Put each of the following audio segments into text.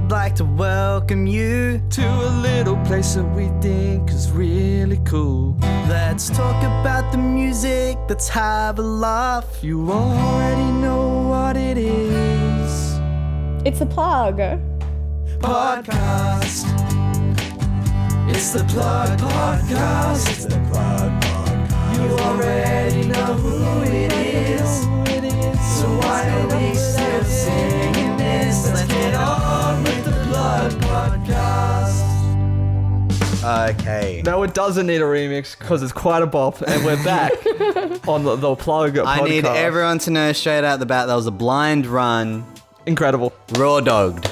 we'd like to welcome you to a little place that we think is really cool. Let's talk about the music, let's have a laugh. You already know what it is. It's a plug. Podcast. It's the Plug Podcast. It's the Plug Podcast. You already know who it is. So why are we still singing this? Let's get on with the Plug Podcast. Okay. No, it doesn't need a remix because it's quite a bop, and we're back on the Plug Podcast. I need everyone to know straight out the bat that was a blind run. Incredible. Raw dogged.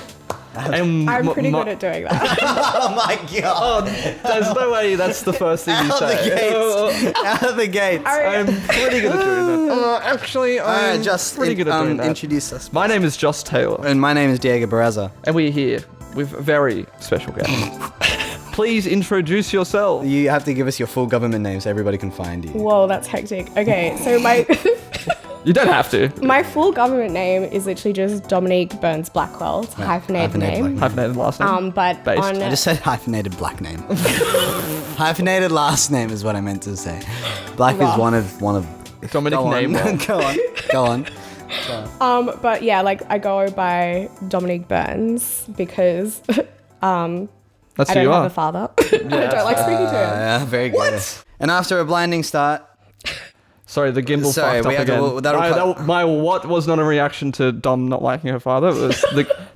And I'm pretty good at doing that. Oh my god. There's no way that's the first thing you Out of the say. gates. Out of the gates. I'm pretty good at doing that. Actually, I'm just pretty good at doing that. introduce us. My name is Joss Taylor, And my name is Diego Barraza. and we're here with a very special guest. Please introduce yourself. You have to give us your full government name so everybody can find you. Whoa, that's hectic. Okay, so my You don't have to. my full government name is literally just Dominique Berns Blackwell. It's a hyphenated name. Black Hyphenated last name. But Based. on I just said hyphenated black name. Hyphenated last name is what I meant to say. Black Rough. is one of. Dominic Go on. name. Go on. but yeah, like I go by Dominique Berns because That's I who don't you have are. a father. I don't like speaking to him. Yeah, very good. What? And after a blinding start, Sorry, the gimbal Sorry, fucked we up had to- again. that'll cut- My what was not a reaction to Dom not liking her father. It was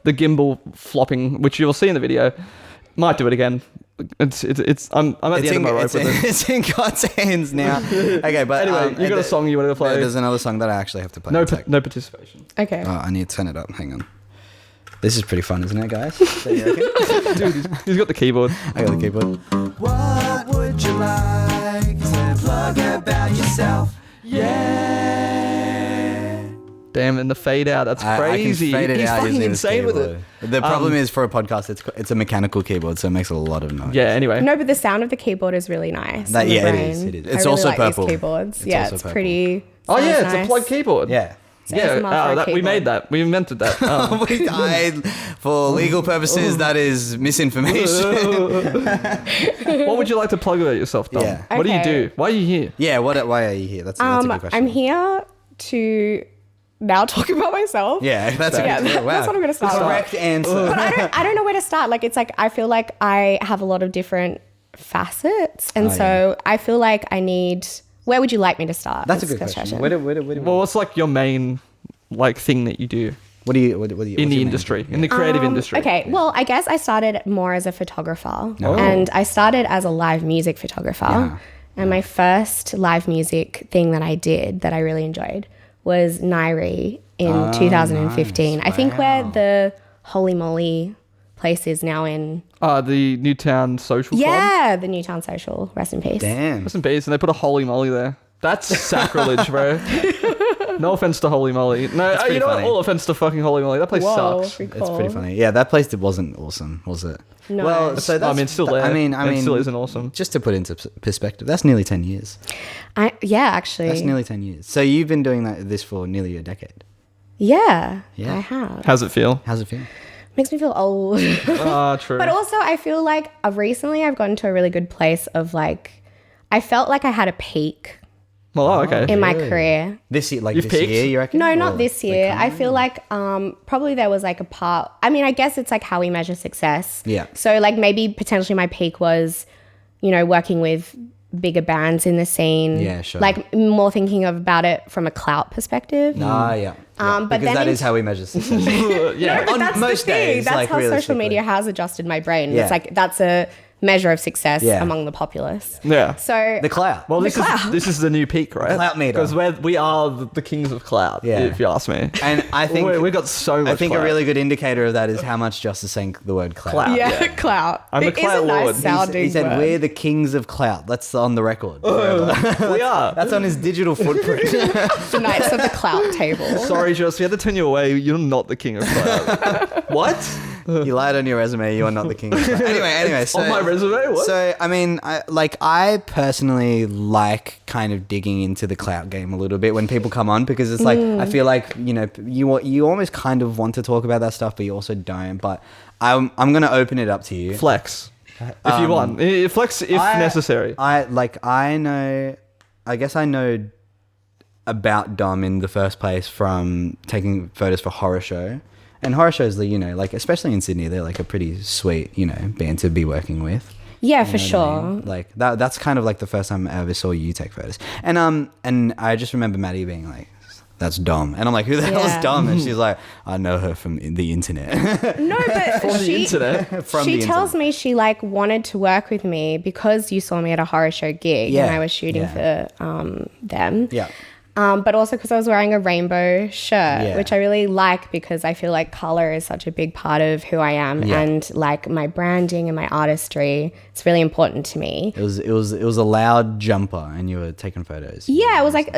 the gimbal flopping, which you'll see in the video. Might do it again. I'm at the end of my rope with it. it's in God's hands now. Okay, but Anyway, you got a song you wanted to play. There's another song that I actually have to play. No, It's like- no participation. Okay. Oh, I need to turn it up. Hang on. This is pretty fun, isn't it, guys? Don't you reckon? Dude, he's got the keyboard. I got the keyboard. What would you like to plug about yourself? Yeah. Damn, and the fade out. That's crazy. I can fade it He's out fucking using this insane with keyboard. it. The problem is for a podcast, it's a mechanical keyboard, so it makes a lot of noise. Yeah. Anyway. No, but the sound of the keyboard is really nice. That- on the yeah, it brain. is, it is. I It's really also like purple. These keyboards. It's Yeah, also it's purple. pretty. Oh yeah, sounds it's a nice. plug keyboard. Yeah. Yeah. It's my favorite We made keyboard. that. We invented that. For legal purposes, that is misinformation. What would you like to plug about yourself, Dom? Yeah. What do you Okay. do? Why are you here? Yeah, why are you here? That's a good question. I'm here to now talk about myself. Yeah, that's a Yeah, good, wow. that's what I'm gonna start with. Correct answer. But I don't know where to start. Like it's like I feel like I have a lot of different facets, and so I feel like I need. Where would you like me to start? That's a good question. Where do Well, what's like your main thing that you do what do you in the industry, in the creative industry? Okay, well, I guess I started more as a photographer, Oh. and I started as a live music photographer. Yeah. And my first live music thing that I did that I really enjoyed was Nairi in 2015. nice. I think where the Holy Moly place is now in. The Newtown Social Club. Yeah, the Newtown Social. Rest in peace. Damn. Rest in peace, and they put a holy moly there. That's sacrilege, bro. No offense to Holy Moly. No, pretty you know what? funny. All offense to fucking Holy Moly. That place Whoa, sucks. pretty It's cool. pretty funny. Yeah, that place wasn't awesome, was it? No. Well, so that's, It's still there. I mean, it still isn't awesome. Just to put into perspective, that's nearly 10 years. Yeah, actually. That's nearly 10 years. So you've been doing this for nearly a decade. Yeah, Yeah. I have. How's it feel? How's it feel? Makes me feel old. True. But also, I feel like recently I've gotten to a really good place of like, I felt like I had a peak Well, okay. in my career. This year, You've this peaked? year, you reckon? No, Or not this year. I feel like probably there was like a part. I mean, I guess it's like how we measure success. Yeah. So like maybe potentially my peak was, working with bigger bands in the scene. Yeah, sure. Like more thinking about it from a clout perspective. Yeah. But because then that in- is how we measure success. Yeah. But On that's most the thing. days, That's like, how social realistically. media has adjusted my brain. Yeah. It's like that's a measure of success Yeah. among the populace. Yeah. So The clout. Well, The clout. this is the new peak, right? Clout meter. Because we are the kings of clout, Yeah. if you ask me. And I think we got so much I think clout. a really good indicator of that is how much Joss is saying the word clout. Clout. yeah, clout. I'm the It is clout a nice lord. sounding He said, word. we're the kings of clout. That's on the record. We are. That's on his digital footprint. the knights of the clout table. Sorry, Joss, we had to turn you away. You're not the king of clout. What? You lied on your resume. You are not the king. Anyway. So On my resume? What? So I mean, I personally like kind of digging into the clout game a little bit when people come on, because it's like I feel like you almost kind of want to talk about that stuff, but you also don't. But I'm gonna open it up to you. Flex. If you want. Flex if necessary. I guess I know about Dom in the first place from taking photos for Horror Show. And Horror Shows, like, especially in Sydney, they're like a pretty sweet, band to be working with. Yeah, for sure. I mean? Like that's kind of like the first time I ever saw you take photos. And I just remember Maddie being like, that's Dom. And I'm like, who the hell is Dom? And she's like, I know her from the internet. No, but From the internet. She tells me she like wanted to work with me because you saw me at a Horror Show gig and I was shooting for them. Yeah. But also because I was wearing a rainbow shirt, which I really like because I feel like color is such a big part of who I am and like my branding and my artistry. It's really important to me. It was a loud jumper and you were taking photos. Yeah, it was like,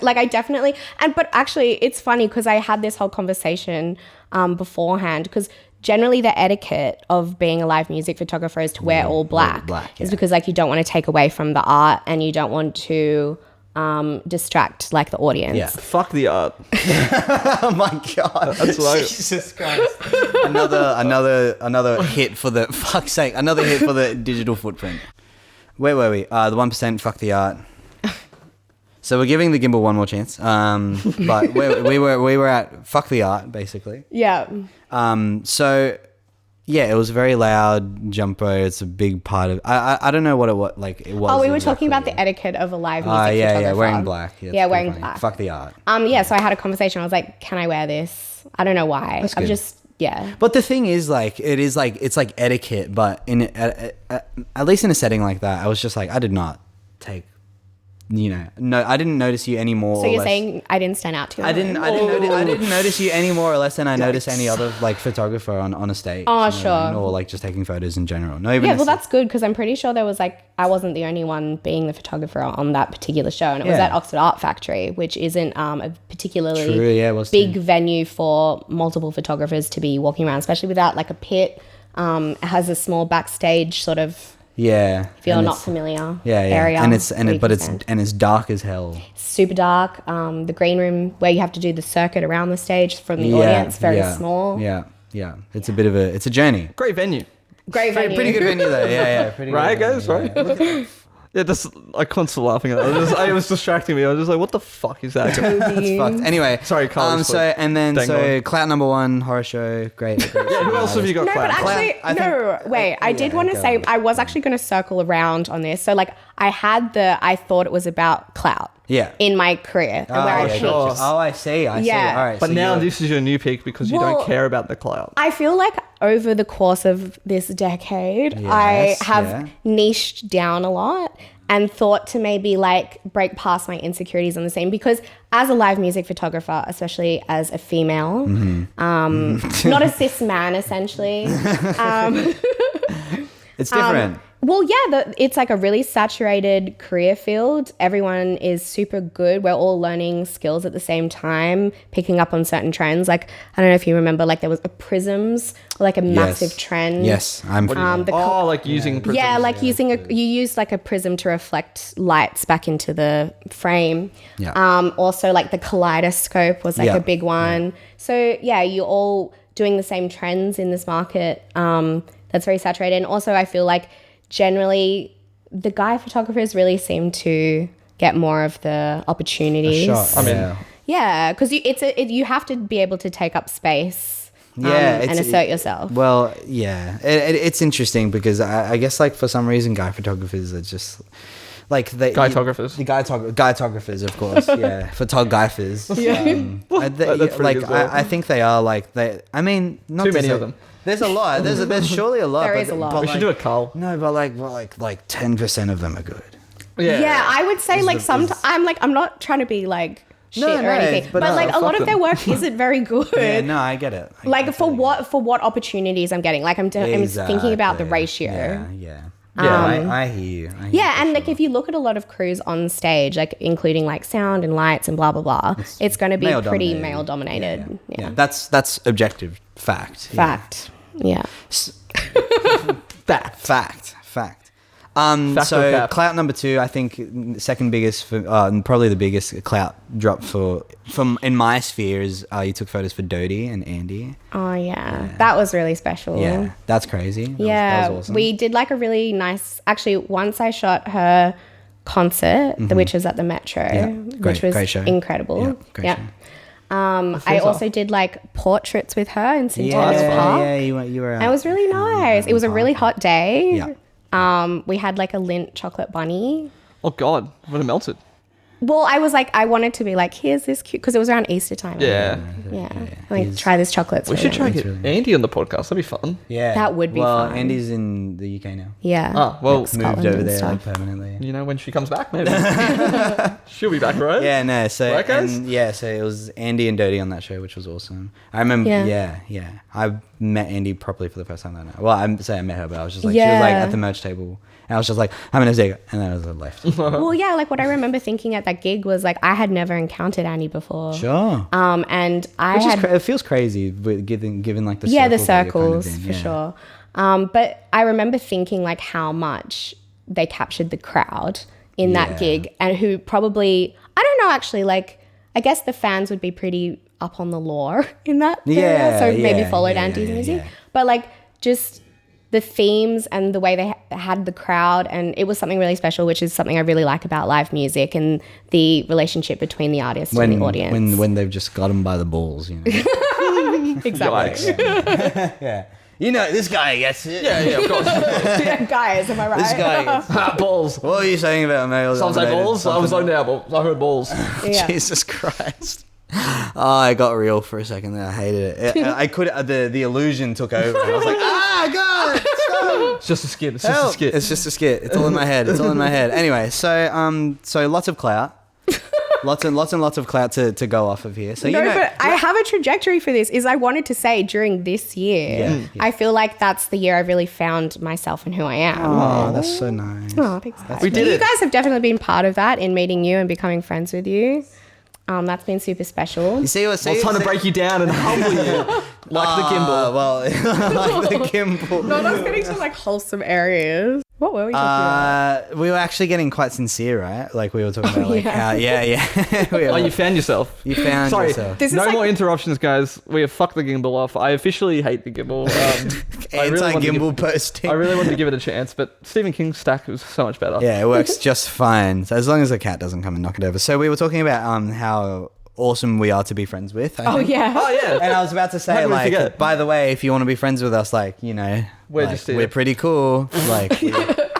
like I definitely, but actually it's funny because I had this whole conversation beforehand, because generally the etiquette of being a live music photographer is to wear all black. It's because like you don't want to take away from the art and you don't want to distract like the audience. Yeah. Fuck the art. Oh my god. That's like Jesus Christ. Another hit for the fuck's sake. Another hit for the digital footprint. Where were we? The 1%, fuck the art. So we're giving the gimbal one more chance. But we were at fuck the art basically. Yeah. So yeah, it was very loud jumper. It's a big part of. I don't know what it was like. It was. Oh, we were talking about the etiquette of a live music photographer. Yeah, wearing black. Yeah, wearing black. Fuck the art. Yeah. So I had a conversation. I was like, "Can I wear this?" I don't know why. That's I'm good. just But the thing is, like, it's like etiquette. But at least in a setting like that, I was just like, I did not take. No, I didn't notice you any more. So you're saying I didn't stand out to you? I didn't notice you any more or less than I noticed any other like photographer on a stage. Oh, sure. Or like just taking photos in general. Well, that's good because I'm pretty sure there was like I wasn't the only one being the photographer on that particular show, and it was at Oxford Art Factory, which isn't a particularly big venue for multiple photographers to be walking around, especially without like a pit. It has a small backstage sort of. Yeah. If you're not familiar. Area. And it's dark as hell. Super dark. The green room where you have to do the circuit around the stage from the audience, very small. Yeah. It's a journey. great venue. Pretty good venue though. Yeah. Pretty Right, good guys, venue, right? Yeah, I constantly laughing at that. It was distracting me. I was just like, what the fuck is that? That's fucked. Anyway. Sorry, Carl. So clout number one, Horror Show, great. Yeah, who else have you got? No, but actually, I did want to say, I was actually going to circle around on this. So like I thought it was about clout. Yeah. In my career and where I peaked. Oh, I see. Yeah. All right. But now this is your new peak because you don't care about the clout. I feel like over the course of this decade, I have niched down a lot and thought to maybe like break past my insecurities on the scene, because as a live music photographer, especially as a female, not a cis man essentially. It's different. Well, yeah, it's like a really saturated career field. Everyone is super good. We're all learning skills at the same time, picking up on certain trends. Like, I don't know if you remember, like there was a prisms, like a massive trend. Yes, like using prisms. Yeah, like you use like a prism to reflect lights back into the frame. Yeah. Also, like the kaleidoscope was like a big one. Yeah. So yeah, you're all doing the same trends in this market. That's very saturated. And also, I feel like generally the guy photographers really seem to get more of the opportunities. Because you have to be able to take up space and assert yourself. Well, yeah, it's interesting because I guess like for some reason guy photographers are just like Guytographers. Guytographers, of course. Yeah, photographers. I think they are like they. I mean, not too many of them. There's a lot. There's surely a lot. There is a lot. We should do a cull. No, but like 10% of them are good. Yeah, I would say like sometimes I'm not trying to be like shit or anything, but like a lot of their work isn't very good. Yeah, no, I get it. For what opportunities I'm getting, like I'm thinking about the ratio. Yeah. I hear you. I hear you Yeah, and for like sure. if you look at a lot of crews on stage, like including like sound and lights and blah blah blah, it's going to be pretty male dominated. Yeah. That's objective fact. Fact. Yeah. Fact. Fact or So cap? clout number 2, I think second biggest for and probably the biggest clout drop from in my sphere is you took photos for Dodie and Andy. Oh yeah. That was really special. Yeah, that's crazy. That was awesome. We did like a really nice. Actually, once I shot her concert, which was at the Metro, which was great show. incredible. Yeah, great show. I also did like portraits with her in Centennial Park. Yeah, you were. And it was really nice. It was a really hot day. Yeah. We had like a Lindt chocolate bunny. Oh God, would have melted. Well, I was like, I wanted to be like, here's this cute, because it was around Easter time. Yeah. Like, try this chocolate. We should try and get Andy on the podcast. That'd be fun. Yeah, That would be well, fun. Andy's in the UK now. Yeah. Ah, well, Moved Scotland over and there stuff. permanently. you know, when she comes back, maybe. She'll be back, right? Yeah, no. So Right, guys? so it was Andy and Dodie on that show, which was awesome. I remember. Yeah. I met Andy properly for the first time that night. Well, I'm saying I met her, but I was just like, she was like at the merch table, and I was just like, I'm gonna take it, and then I was left. Well, yeah, like what I remember thinking at that gig was like, I had never encountered Annie before. Sure. And I Which had. is it feels crazy with given like the Yeah, the circles that circles, you're for kind of in. sure. But I remember thinking like how much they captured the crowd in Yeah. that gig, and who probably, I don't know, actually, like, I guess the fans would be pretty up on the lore in that area, so maybe followed Andy's music. yeah. But like just the themes and the way they had the crowd, and it was something really special, which is something I really like about live music and the relationship between the artist and the audience. When they've just got them by the balls, you know. Exactly. Yeah. You know, this guy gets it. Yeah, of course. Yeah, guys, am I right? This guy gets Balls. What are you saying about male? Some say balls. I was zoned out, but I heard balls. Yeah. Jesus Christ. Oh, I got real for a second there. I hated it. I could. The illusion took over. I was like, God, stop. It's just a skit. It's Help. just a skit. It's just a skit. It's all in my head. Anyway, so lots of clout. Lots and lots of clout to go off of here. So No, you know, but I have a trajectory for this. Is I wanted to say during this year, Yeah. I feel like that's the year I really found myself and who I am. oh, that's so nice. Oh, thanks, guys. We did You it. guys have definitely been part of that in meeting you and becoming friends with you. That's been super special. You see what? I was trying to break you down and humble you, like the gimbal. Well, like the gimbal. No, that's getting to like wholesome areas. What were we talking about? We were actually getting quite sincere, right? Like we were talking about, like how, yeah. We were Oh, you like, found yourself. you found Sorry, yourself. This is no like- more interruptions, guys. We have fucked the gimbal off. I officially hate the gimbal. Anti-gimbal posting. I really wanted to give it a chance, but Stephen King's stack was so much better. Yeah, it works just fine. So as long as the cat doesn't come and knock it over. So we were talking about how awesome we are to be friends with. I Oh, think. yeah. Oh yeah. And I was about to How say, did we like, forget? by the way, if you want to be friends with us, like, you know, We're like, just here. we're pretty cool. Like,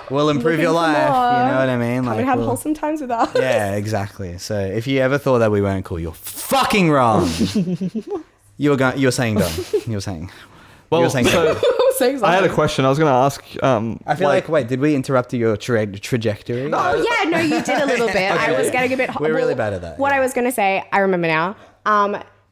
we'll improve your Looking for life. more. You know what I mean? Come Like, and have we'll- wholesome times with us. Yeah, exactly. So if you ever thought that we weren't cool, you're fucking wrong. You were saying, Dom. You were saying. Well, You're saying so Saying I had a something. question. I was going to ask. I feel like, wait, did we interrupt your trajectory? Oh, yeah, no, you did a little bit. I was getting a bit... We're really bad at that, What yeah. I was going to say, I remember now.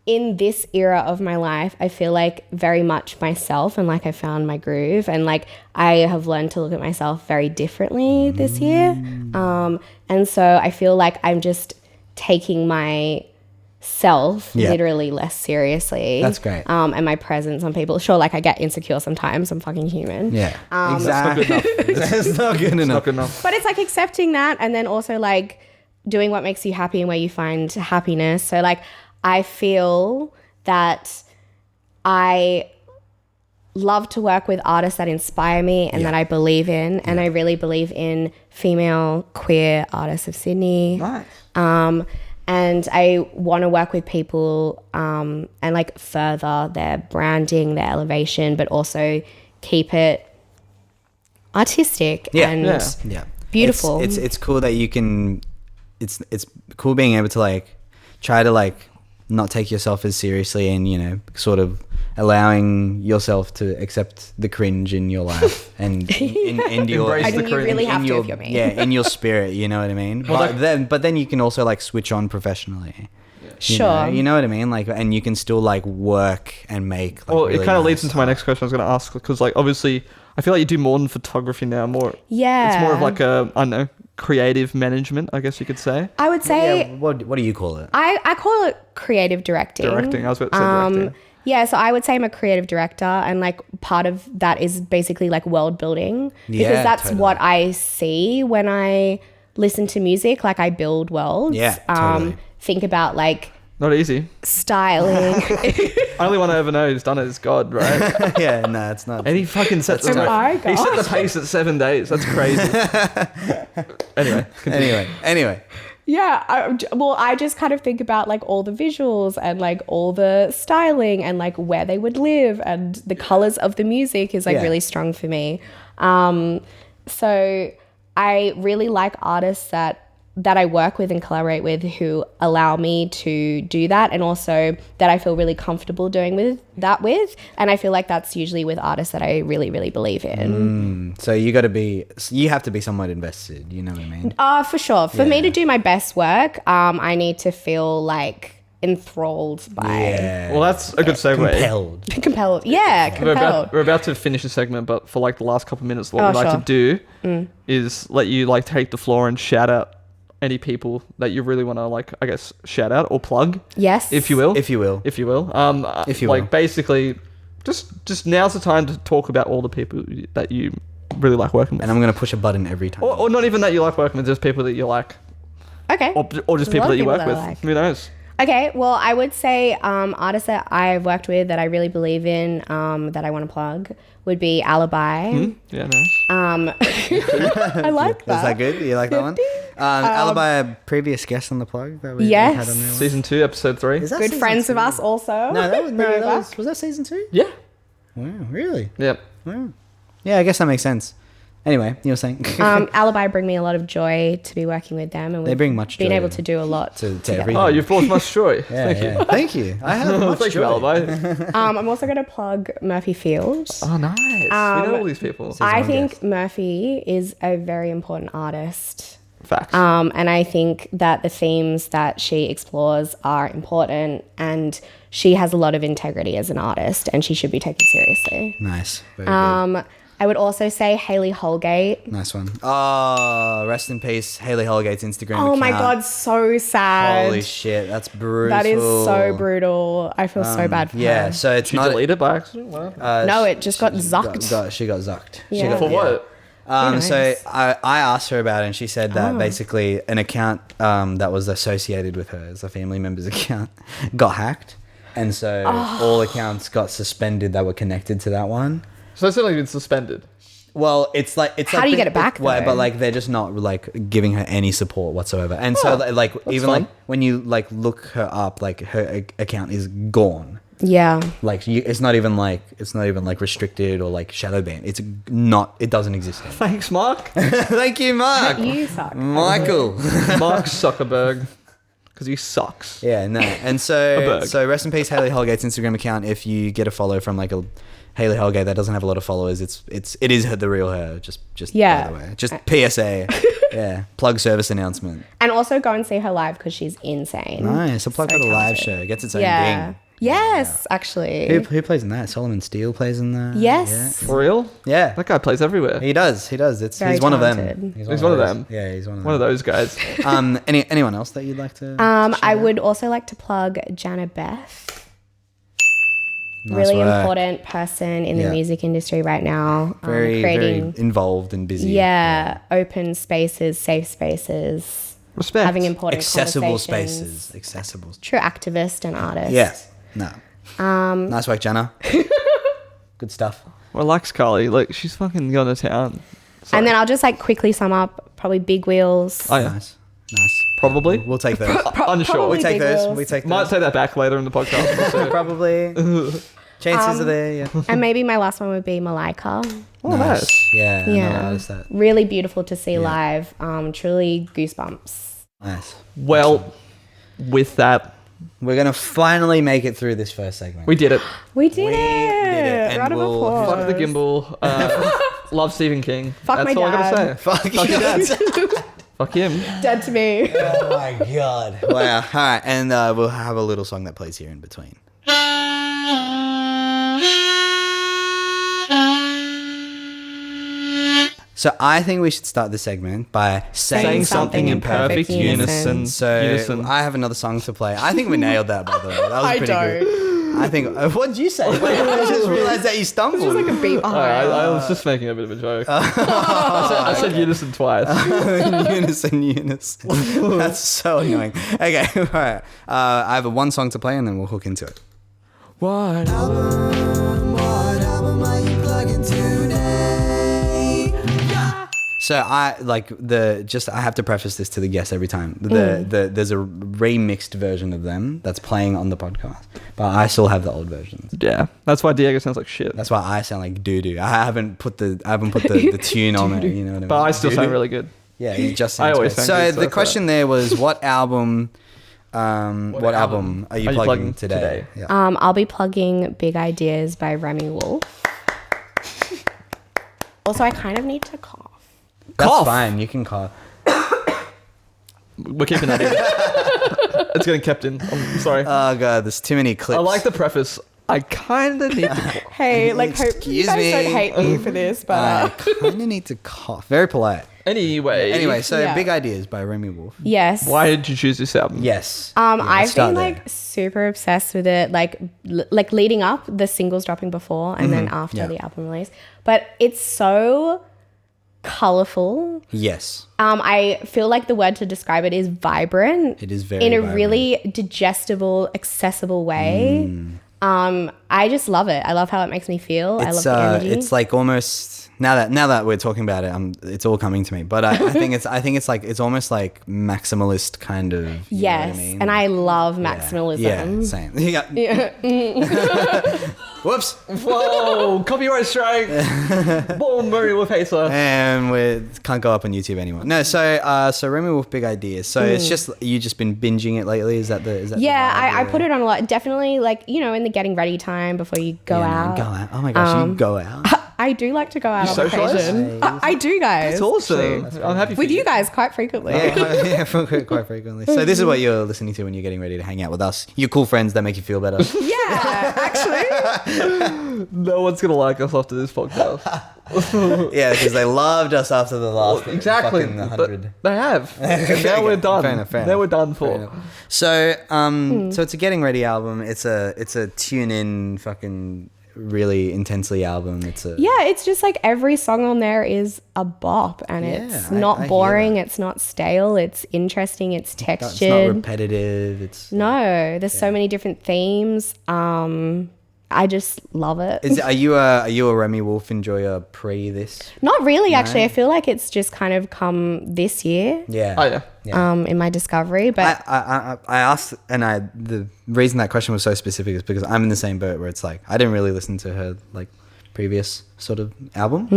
In this era of my life, I feel like very much myself, and like I found my groove, and like I have learned to look at myself very differently this year. And so I feel like I'm just taking myself Yeah. literally less seriously. That's great. And my presence on people. Sure, like I get insecure sometimes. I'm fucking human. Yeah, exactly. That's not good enough. not good enough. But it's like accepting that, and then also like doing what makes you happy and where you find happiness. So like I feel that I love to work with artists that inspire me and that I believe in, and I really believe in female queer artists of Sydney. Nice. And I want to work with people and like further their branding, their elevation, but also keep it artistic Yeah. and Yeah. beautiful. It's cool that you can. It's cool being able to like try to like not take yourself as seriously, and you know, sort of allowing yourself to accept the cringe in your life and in your Embrace I the mean, you cringe. really have in to your, if you're me. yeah, in your spirit, you know what I mean? Well, But then you can also like switch on professionally. Sure. You know what I mean? Like, and you can still like work and make. Like, Well, really it kind of nice leads into my next question I was going to ask, because like obviously I feel like you do more than photography now. Yeah. It's more of like a, I don't know, creative management, I guess you could say. I would say Yeah, what do you call it? I call it creative directing. Directing. I was about to say directing. Yeah, so I would say I'm a creative director, and like part of that is basically like world building, because Yeah, that's totally. what I see when I listen to music. Like I build worlds. Yeah, totally. Think about like Not easy. styling. Only one I ever know who's done it is God, right? Yeah, no, it's not. And he fucking set the Am I he set the God? pace at 7 days. That's crazy. Anyway, continue. Anyway. Yeah, I just kind of think about like all the visuals and like all the styling and like where they would live, and the colors of the music is like Yeah. really strong for me. So I really like artists that I work with and collaborate with who allow me to do that, and also that I feel really comfortable doing with. And I feel like that's usually with artists that I really, really believe in. So you have to be somewhat invested. You know what I mean? For sure. For me to do my best work, I need to feel like enthralled by Yeah. Well, that's a good segue. Compelled. We're about to finish the segment, but for like the last couple of minutes, what Oh, we'd like sure. to do is let you like take the floor and shout out any people that you really want to like, I guess, shout out or plug, Yes. if you will. If you will. If you will. If you like will. basically, just now's the time to talk about all the people that you really like working with, And I'm gonna push a button every time. or not even that you like working with, just people that you like, Okay. or just There's a people lot that of you work people with. that I like. Who knows? Okay, well, I would say artists that I've worked with that I really believe in, that I want to plug, would be Alibi. Yeah, nice. I like that. Is that good? You like that one? Alibi, a previous guest on the plug that we Yes. had on there. Season 2, episode 3. Is that Good season friends 2? of us also. No, that Remember? was that season 2? Yeah. Wow, really? Yep. Wow. Yeah, I guess that makes sense. Anyway, you were saying Alibi bring me a lot of joy to be working with them, and They we've bring much been joy able to do a lot to together. everything. Oh, you've brought much joy. Yeah, Thank you. Thank you. I have much Thank you, joy. Alibi. I'm also going to plug Murphy Field. Oh, nice. We know all these people. I own think guest. Murphy is a very important artist. Facts. And I think that the themes that she explores are important, and she has a lot of integrity as an artist, and she should be taken seriously. Nice. Very good. I would also say Hayley Holgate. Nice one. Oh, rest in peace, Hayley Holgate's Instagram account. Oh my God, so sad. Holy shit, that's brutal. That is so brutal. I feel so bad for Yeah, her. so it's Did you not. delete it by accident? What? No, it just got zucked. She got zucked. Yeah. She got, For what? So I asked her about it, and she said that basically an account that was associated with her as a family member's account got hacked, and so all accounts got suspended that were connected to that one. So it's only been suspended. Well, it's How like do you get it back, Well, though? but like they're just not like giving her any support whatsoever, and so like even fun. like when you like look her up, like her account is gone. Yeah. Like it's not even like restricted or like shadow banned. It's not. It doesn't exist. anymore. Thanks, Mark. Thank you, Mark. You suck. Michael. Mark Zuckerberg. Because he sucks. Yeah, no. And so rest in peace, Hayley Holgate's Instagram account. If you get a follow from like a Hayley Holgate that doesn't have a lot of followers, it is the real her. Just Yeah. by the way. Just PSA. Yeah. Plug service announcement. And also go and see her live because she's insane. Nice. A plug So for the live talented. show. Gets its own Yeah. ding. Yes, actually. Who plays in that? Solomon Steele plays in that. Yes. For real? Yeah. That guy plays everywhere. He does. Very He's one of them. talented. He's one of them. Yeah, he's one of them. One of those guys. Anyone else that you'd like to? I would also like to plug Jana Beth. Nice Really work. important person in the Yeah. music industry right now. Very creating, involved and busy. yeah, open spaces, safe spaces, Respect. having important Accessible conversations. spaces. Accessible. True activist and artist. Yeah. No. Nice work, Jana. Good stuff. Well, like Scully. Like, she's fucking gone to town. And then I'll just like quickly sum up probably Big Wheels. Oh, yeah. Nice. Nice. Probably. We'll take those. Unsure. probably We take Big those. Wheels. We take Might those. take that back later in the podcast. So. Probably. Chances are there. Yeah. And maybe my last one would be Malika. Oh, nice. Yeah. I Yeah. noticed that. Really beautiful to see live. Truly goosebumps. Nice. Well, with that, We're gonna finally make it through this first segment. we did it. We did We it. did it, and Round of we'll- applause. Fuck the gimbal. Love Stephen King. Fuck That's my all I dad. gotta say. Fuck Fuck your dad. Fuck him. Dead to me. Oh my god. Wow. All right, and we'll have a little song that plays here in between. So I think we should start the segment by saying something in perfect unison. So I have another song to play. I think we nailed that, by the way. That was pretty good. I think. What did you say? Wait, I just realized that you stumbled. Just like a beat behind. I was just making a bit of a joke. I said unison twice. Unison. That's so annoying. Okay, all right. I have one song to play, and then we'll hook into it. What? What album are you plugging today? So I have to preface this to the guests every time. There's a remixed version of them that's playing on the podcast, but I still have the old versions. Yeah, that's why Diego sounds like shit. That's why I sound like doo doo. I haven't put the tune on it. You know what I mean? But I still sound really good. Yeah, you just I sound always great. sound good, So the question there was, what album? What album are you plugging today? Yeah. I'll be plugging Big Ideas by Remi Wolf. Also, I kind of need to cough. That's Cough. fine. You can cough. We're keeping that in. It's getting kept in. I'm sorry. Oh god, there's too many clips. I like the preface. I kind of need to. Hey, like, hope you Excuse guys me. don't hate me for this, but I kind of need to cough. Very polite. Anyway, So Yeah. Big Ideas by Remi Wolf. yes. why did you choose this album? Yes. I've let's start been there. like super obsessed with it, like leading up, the singles dropping before and then after Yeah. the album release. But it's so colorful. Yes. I feel like the word to describe it is vibrant. It is very in a vibrant. really digestible, accessible way. I just love it. I love how it makes me feel. I love the energy. It's like almost now that we're talking about it, it's all coming to me. But I think it's almost like maximalist kind of. You know what I mean? and I love maximalism. Yeah, same. Whoops. Whoa! Copyright strike. Boom! Murray with Hazer. And we can't go up on YouTube anymore. No, so Remi Wolf, Big Ideas. So it's just you just been binging it lately. Is that the Yeah, the vibe, I or- put it on a lot. Definitely, like, you know, in the getting ready time before you go out. Go out. Oh my gosh, you go out. I do like to go out You on socialise? occasion. I do, guys. It's awesome. I'm happy for With you guys quite frequently. Yeah, quite frequently. So this is what you're listening to when you're getting ready to hang out with us. Your cool friends that make you feel better. Yeah, actually. No one's gonna like us after this podcast. Yeah, because they loved us after the last Exactly. fucking 100. They have. And now we're done. Fair enough. Now we're done for. So, so it's a getting ready album. It's a tune in fucking really intensely album. It's a Yeah, it's just like every song on there is a bop and it's I not hear boring, that. it's not stale, it's interesting, it's it's textured. not repetitive. It's No, there's so many different themes. I just love it. are you a Remi Wolf enjoyer pre this? Not really, actually. I feel like it's just kind of come this year. Yeah. Oh yeah. In my discovery, but I asked, and the reason that question was so specific is because I'm in the same boat where it's like I didn't really listen to her like previous sort of album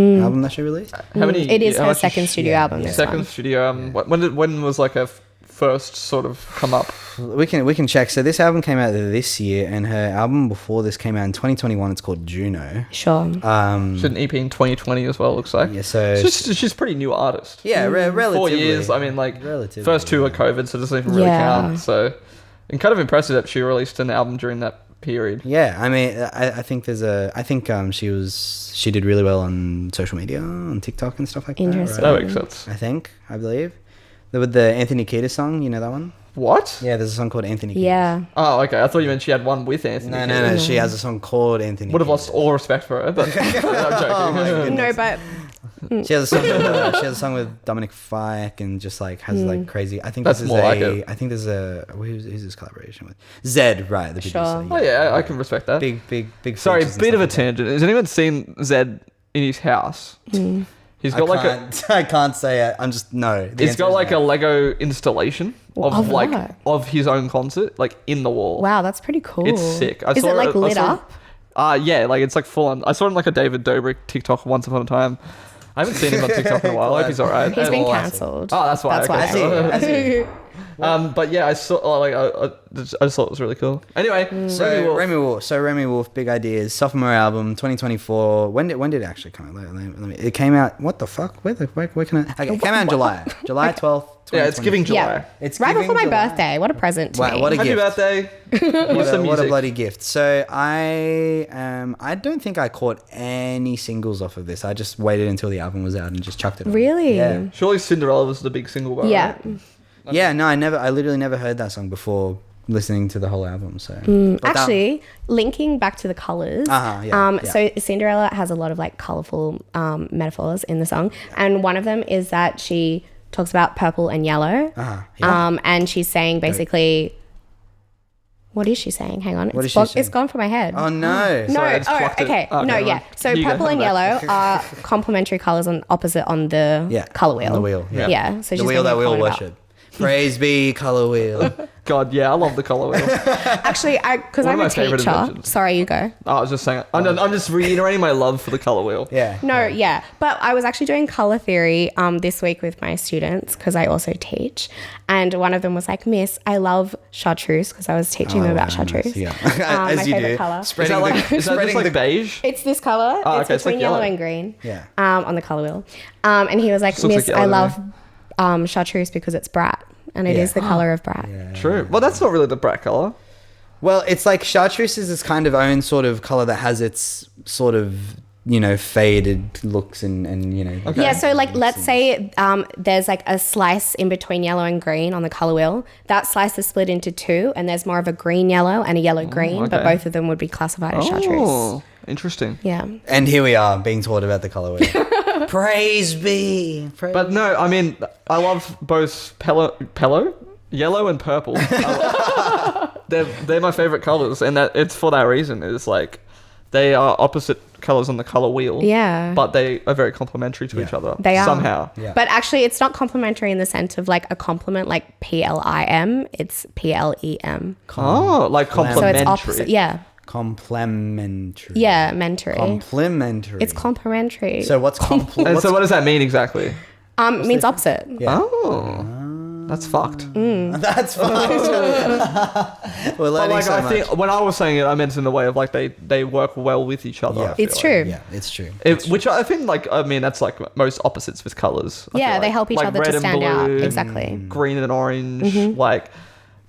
that she released. How many? it is how her much second studio album. This Second one. studio. When was like her first sort of come up? We can check. So this album came out this year, and her album before this came out in 2021. It's called Juno. Sure. She had an EP in 2020 as well. Looks like. Yeah, so She's a pretty new artist. yeah, relatively 4 years. I mean, like Relatively, first two were COVID, so it doesn't even really Yeah. count. So, and kind of impressive that she released an album during that period. Yeah, I mean, I think she did really well on social media, on TikTok and stuff like that. Interesting. That makes sense. I believe. With the Anthony Kiedis song, you know that one? What? Yeah, there's a song called Anthony Kiedis. Yeah. Oh, okay. I thought you meant she had one with Anthony. No. She has a song called Anthony. Would have Kiedis. lost all respect for her, but I'm joking. No, but She has a song with Dominique Berns and just like has like crazy. I think That's this is more like it. I think there's who's this collaboration with? Zed, right? The Sure. producer. Oh yeah, I can respect that. Big. Sorry, features and bit of a stuff like tangent. Has anyone seen Zed in his house? He's that. got like a. I can't say it. I'm just no. The It's answer got is like no. a Lego installation of Of like what? of his own concert, like in the wall. wow, that's pretty cool. It's sick. Is it like lit up? Yeah, like it's like full on. I saw him like a David Dobrik TikTok once upon a time. I haven't seen him on TikTok in a while. I hope he's alright. He's been Oh, I see. cancelled. Oh, that's why. That's okay. why. I see. But yeah, I saw I just thought it was really cool. Anyway, So Remi Wolf, Big Ideas, sophomore album, 2024. When did it actually come out? It came out. What the fuck? Where can I? Okay, it came out in July 12th. Yeah, it's giving July. Yeah. It's right giving before my July. birthday. What a present to me. What a Happy gift. birthday! Here's some What a music. bloody gift. So I don't think I caught any singles off of this. I just waited until the album was out and just chucked it on. Really? Yeah. Surely Cinderella was the big single, though, Yeah. right? Yeah, no, I literally never heard that song before listening to the whole album. So But that- Actually, linking back to the colors. yeah. So Cinderella has a lot of like colorful metaphors in the song, and one of them is that she talks about purple and yellow. yeah. And she's saying basically, what is she saying? Hang on, What is she saying? It's gone from my head. Oh no. No, Sorry, I just plucked it. okay. Okay, No, right. yeah. So You go, purple and come yellow back. are complementary colors on opposite on the color wheel. On the wheel. Yeah. Yeah. So The she's wheel that making a we'll comment about- worship. Praise be color wheel. God, yeah, I love the color wheel. Actually, because One of I'm my a favourite teacher. inventions. Sorry, you go. I was just saying, I'm just reiterating my love for the color wheel. Yeah. No, yeah. But I was actually doing color theory this week with my students because I also teach. And one of them was like, Miss, I love chartreuse because I was teaching them about chartreuse. Yeah. My As you favorite do. color. Is Spreading that like, the, is that just spreading like the beige? It's this color. Oh, It's okay, it's between like yellow yellow. and green. Yeah. On the color wheel. And he was like, Just looks Miss, like yellow I to love chartreuse because it's brat. And it Yeah. is the color of brat. True. Well, that's not really the brat color. Well, it's like chartreuse is this kind of own sort of color that has its sort of, faded looks and Okay. Yeah, so like let's say there's like a slice in between yellow and green on the color wheel. That slice is split into two, and there's more of a green yellow and a yellow green, but okay. both of them would be classified as chartreuse. Oh, interesting. Yeah. And here we are being taught about the color wheel. Praise be. Praise. But no, I mean, I love both yellow and purple. They're my favorite colors, and that it's for that reason. It's like they are opposite colors on the color wheel. Yeah. But they are very complementary to each other. They are. Somehow. Yeah. But actually, it's not complementary in the sense of like a complement, like PLIM. It's PLEM. Oh, like So complementary. it's opposite. Yeah. Complementary. Yeah, mentary. Complementary. It's complementary. So what's And so what does that mean exactly? means opposite. Yeah. Oh. That's fucked. That's fine. We're But learning like, so I much. think when I was saying it, I meant in the way of like they work well with each other. Yeah. I feel It's like. true. Yeah, it's true. Which I think, that's like most opposites with colors. I Yeah, feel they like. help each Like other red to and stand out. blue, Exactly. Green and orange, like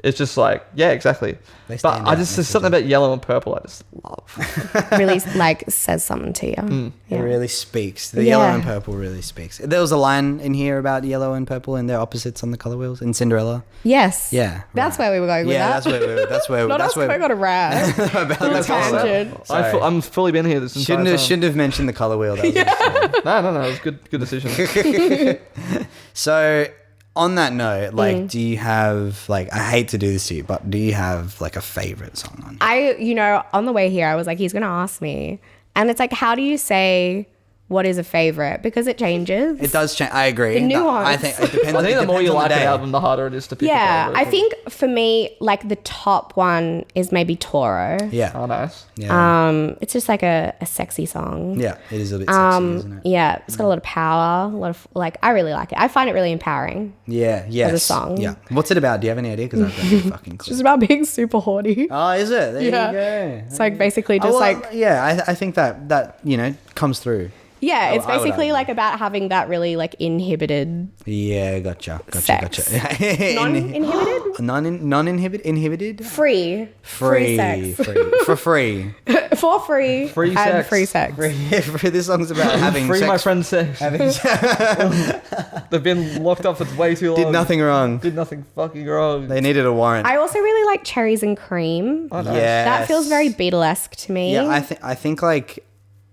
it's just like exactly. They But stand I out, just yes, there's they something about yellow and purple I just love. Really like says something to you. It Yeah. really speaks. The yellow Yeah. and purple really speaks. There was a line in here about yellow and purple and their opposites on the color wheels in Cinderella. Yes. Yeah, That's right. where we were going with Yeah, that. that's where Not that's us where going on a rant. about the color wheel. Tangent. Sorry. I'm fully been here this entire time. Shouldn't have mentioned the color wheel. That was No, it was good decision. So on that note, like, do you have like? I hate to do this to you, but do you have like a favorite song on? On the way here, I was like, he's going to ask me. And it's like, how do you say what is a favorite? Because it changes. It does change. I agree. The No, nuance. I think it depends. I think the more you like an day. album, the harder it is to pick. Yeah. a I favorite. think for me, like the top one is maybe Toro. Yeah. Oh, nice. Yeah. It's just like a sexy song. Yeah. It is a bit sexy, isn't it? Yeah, it's got a lot of power, a lot of like. I really like it. I find it really empowering. Yeah. Yes. song. Yeah. What's it about? Do you have any idea? Because I've got no fucking clue. It's about being super horny. Oh, is it? There Yeah. you go. It's like basically just yeah, I think that comes through. yeah, it's I would basically argue. like about having that really like inhibited, Yeah, gotcha. Sex. non-inhibited, Non-inhibited? free sex For free. for free, Free and sex. free sex. This song's about having Free sex. my friend's sex. Having They've been locked up for way too long. did nothing wrong. Did nothing fucking wrong. They needed a warrant. I also really like Cherries and Cream. Oh, nice. Yes. That feels very Beatlesque to me. Yeah, I think like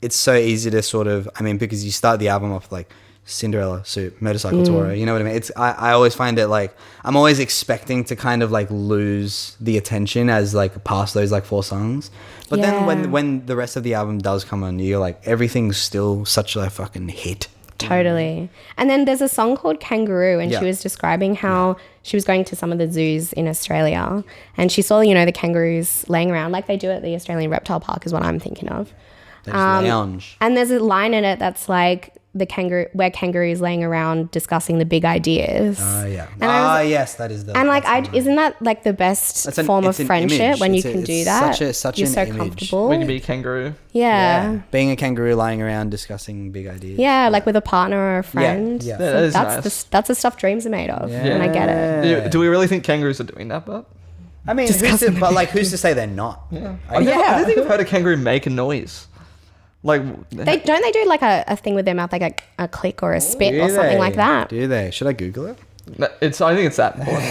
it's so easy to sort of, I mean, because you start the album off with like Cinderella, Soup, Motorcycle Toro, you know what I mean? It's I always find it like I'm always expecting to kind of like lose the attention as like past those like 4 songs. But Yeah. then when the rest of the album does come on, you're like everything's still such a fucking hit. Totally. And then there's a song called Kangaroo, and Yeah. she was describing how she was going to some of the zoos in Australia, and she saw, the kangaroos laying around like they do at the Australian Reptile Park is what I'm thinking of. They just lounge. And there's a line in it that's like, the kangaroo, where kangaroos laying around discussing the big ideas. Yeah. And Yes, that is the. and like, that's isn't that like the best form of it's an friendship image. when you It's can a- do it's that? such You're an so image. comfortable. We can be a kangaroo. Yeah. Being a kangaroo lying around discussing big ideas. Yeah, like with a partner or a friend. yeah. Yeah, that is that's nice. that's the stuff dreams are made of, and I get it. Do we really think kangaroos are doing that, but? I mean, who's to say they're not? Yeah. I I don't think I've heard a kangaroo make a noise. Like, They do like a thing with their mouth, like a click or a spit or something like that. Do they? Should I Google it? I think it's that important.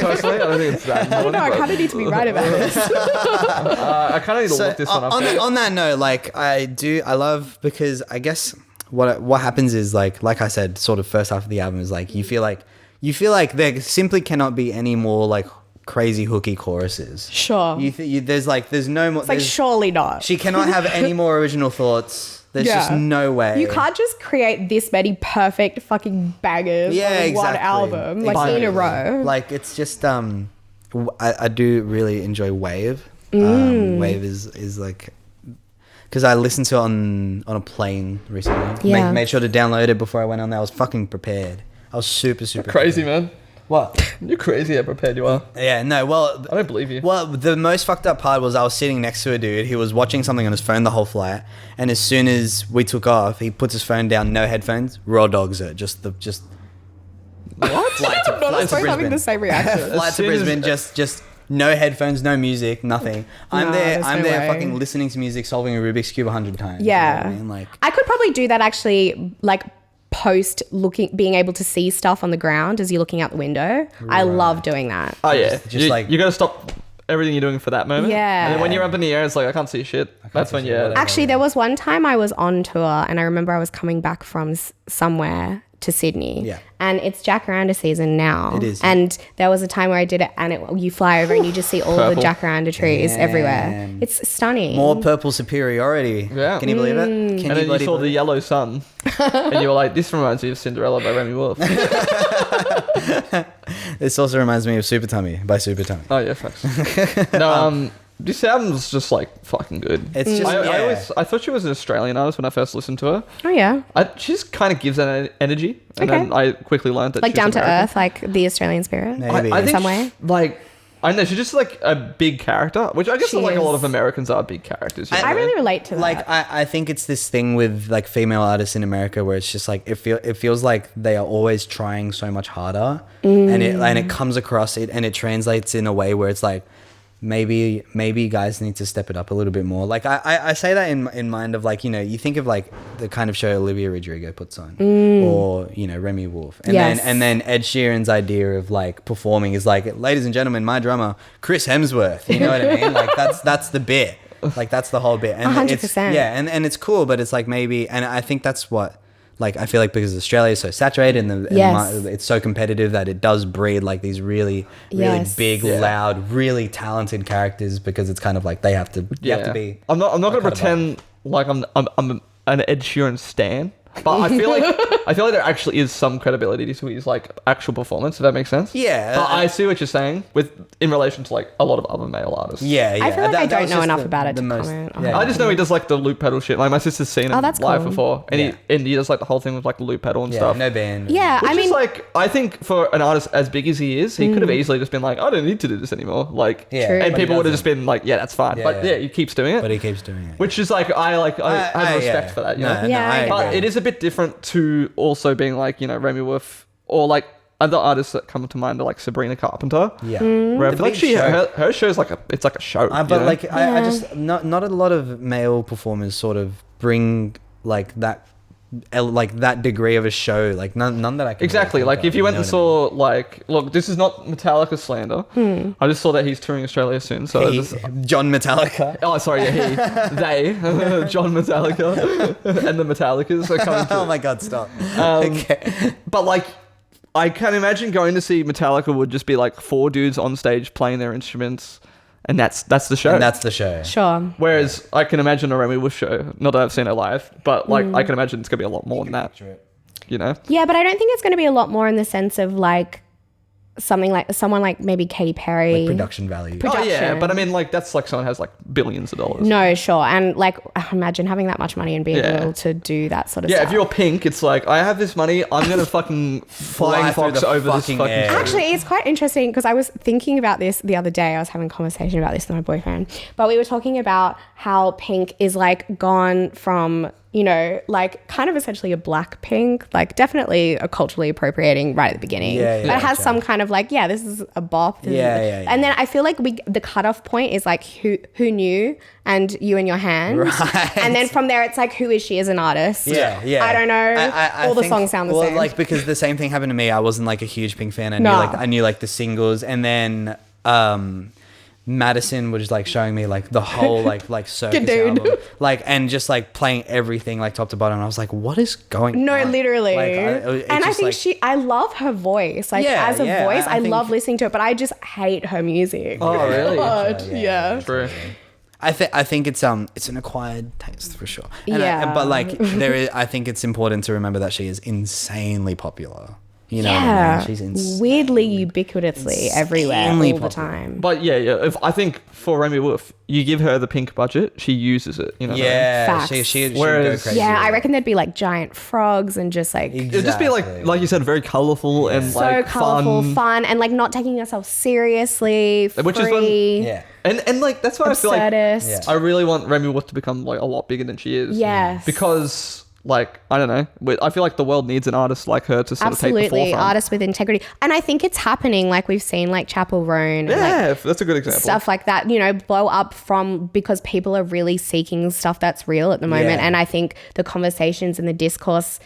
Personally, I don't think it's that important. I don't know. I kind of need to be right about this. I kind of need to look this one up. on that note, like I love, because I guess what happens is like I said, sort of first half of the album is like you feel like there simply cannot be any more like crazy hooky choruses. Sure. There's no more. It's like, surely not. She cannot have any more original thoughts. There's just no way. You can't just create this many perfect fucking bangers on one album, like in a row. Like it's just I do really enjoy Wave. Wave is like, because I listened to it on a plane recently. Yeah. Made sure to download it before I went on there. I was fucking prepared. I was super Crazy, prepared. man. What? You're crazy how prepared you are. Yeah, no, well, I don't believe you. Well, the most fucked up part was I was sitting next to a dude. He was watching something on his phone the whole flight, and as soon as we took off, he puts his phone down, no headphones, raw dogs it. Just what? flight to, I'm not flight to having Brisbane. the same reaction. Flight to soon as- Brisbane, just no headphones, no music, nothing. I'm there there's no way. fucking listening to music, solving a Rubik's Cube 100 times. Yeah. You know what I mean? Like, I could probably do that actually, like post being able to see stuff on the ground as you're looking out the window. I love doing that. Oh yeah, Just like- you gotta stop everything you're doing for that moment. Yeah. And then when you're up in the air, it's like I can't see shit. That's when Actually, there was one time I was on tour and I remember I was coming back from somewhere to Sydney. Yeah. And it's jacaranda season now. It is. And there was a time where I did it and you fly over and you just see all the Purple. jacaranda trees everywhere. Damn. It's stunning. more purple superiority. Yeah. Can you believe it? Can And you then you bloody saw the believe it? yellow sun, and you were like, "This reminds me of Cinderella by Remi Wolf." This also reminds me of Super Tummy by Super Tummy. Oh yeah, facts. No, this album's just like fucking good. It's just, I thought she was an Australian artist when I first listened to her. Oh, yeah. She just kind of gives that energy, and Okay. then I quickly learned that Like she's down to American. earth, like the Australian spirit. Maybe. I think some way. like I don't know, she's just like a big character, which I guess She like a lot is. of Americans are big characters. I really relate to that. like I think it's this thing with like female artists in America where it's just like it feels like they are always trying so much harder, and it comes across it and it translates in a way where it's like maybe guys need to step it up a little bit more. Like I say that in mind of like, you know, you think of like the kind of show Olivia Rodrigo puts on, or you know, Remi Wolf, and Yes. then Ed Sheeran's idea of like performing is like, ladies and gentlemen, my drummer Chris Hemsworth. You know what I mean? Like that's the bit. Like that's the whole bit. And 100%. Yeah, and it's cool, but it's like maybe, and I think that's what. Like, I feel like because Australia is so saturated and Yes. it's so competitive that it does breed like these really Yes. big, Yeah. loud, really talented characters, because it's kind of like you have to be. I'm not gonna cut above. pretend like I'm an Ed Sheeran stan, but I feel like there actually is some credibility to his like actual performance. If that makes sense. Yeah. But I see what you're saying in relation to like a lot of other male artists. Yeah, yeah. I feel like I That don't was know just enough about it to comment on yeah. I just know he does like the loop pedal shit. Like my sister's seen him that's live cool. before, and Yeah. he does like the whole thing with like the loop pedal and Yeah, stuff. no band. Yeah, Which I mean, is like, I think for an artist as big as he is, he could have easily just been like, I don't need to do this anymore. Like, Yeah, True. and but he people would have just doesn't. been like, yeah, that's fine. Yeah, but yeah. yeah, he keeps doing it. But he keeps doing it. Which is like, I have respect yeah. for that, you No, know? no, Yeah, I But agree. it is a bit different to also being like, you know, Remi Wolf or like other artists that come to mind are like Sabrina Carpenter. Yeah. Where I The feel like big show. her show's like it's like a show. But you know? like I just not a lot of male performers sort of bring like that degree of a show, like none that I can Exactly. really Like think if of, you went know and what I mean? saw like, look, this is not Metallica slander. I just saw that he's touring Australia soon. So He- John Metallica. oh, sorry, yeah, they, John Metallica, and the Metallicas are coming to. Oh my god, stop. Um, Okay. But like, I can imagine going to see Metallica would just be like 4 dudes on stage playing their instruments, and that's the show. And that's the show. sure. Whereas I can imagine a Remi Wolf show. Not that I've seen it live, but like I can imagine it's gonna be a lot more than that. You know? Yeah, but I don't think it's going to be a lot more in the sense of like someone like maybe Katy Perry. Like production value. Oh yeah, but I mean, like that's like someone has like billions of dollars. No, sure, and like imagine having that much money and being Yeah. able to do that sort of Yeah, stuff. if you're Pink, it's like I have this money, I'm gonna fucking flying through fox the over this fucking fucking. air. Actually, it's quite interesting because I was thinking about this the other day. I was having a conversation about this with my boyfriend, but we were talking about how Pink is like gone from, you know, like kind of essentially a black Pink, like definitely a culturally appropriating right at the beginning. Yeah, but it has gotcha. some kind of like, this is a bop. This is- Yeah. And then I feel like the cutoff point is like who knew and You in Your Hand. Right. And then from there it's like who is she as an artist? Yeah. I don't know. I All the think- songs sound the same. like because the same thing happened to me. I wasn't like a huge Pink fan. No. I knew like the singles, and then Madison was like showing me like the whole like circus Good dude. album, like, and just like playing everything like top to bottom. And I was like, what is going No, on? literally. Like, And I think I love her voice. Like Yeah, as a yeah, voice, I I think- love listening to it, but I just hate her music. Oh really? God, yeah. True. I think it's an acquired taste for sure. And Yeah. but like I think it's important to remember that she is insanely popular. You know what I Yeah. mean? She's insane. Weirdly ubiquitously everywhere all Insanely the popular. time. But yeah. If I think for Remi Wolf, you give her the Pink budget, she uses it. You know. What I mean? Yeah, Facts. she would go Whereas- crazy. Yeah, with I it. reckon there'd be like giant frogs and just like It'd just be like you said, very colourful and so like colorful, fun. and like not taking yourself seriously, free, Which is when- Yeah. And like that's why I feel like absurdist. I really want Remi Wolf to become like a lot bigger than she is. Yes. Because like I don't know, I feel like the world needs an artist like her to sort of take the Absolutely, forefront. artists with integrity, and I think it's happening. Like we've seen, like Chapel Roan, and like Yeah, that's a good example. stuff like that, you know, blow up from because people are really seeking stuff that's real at the moment. Yeah. And I think the conversations and the discourse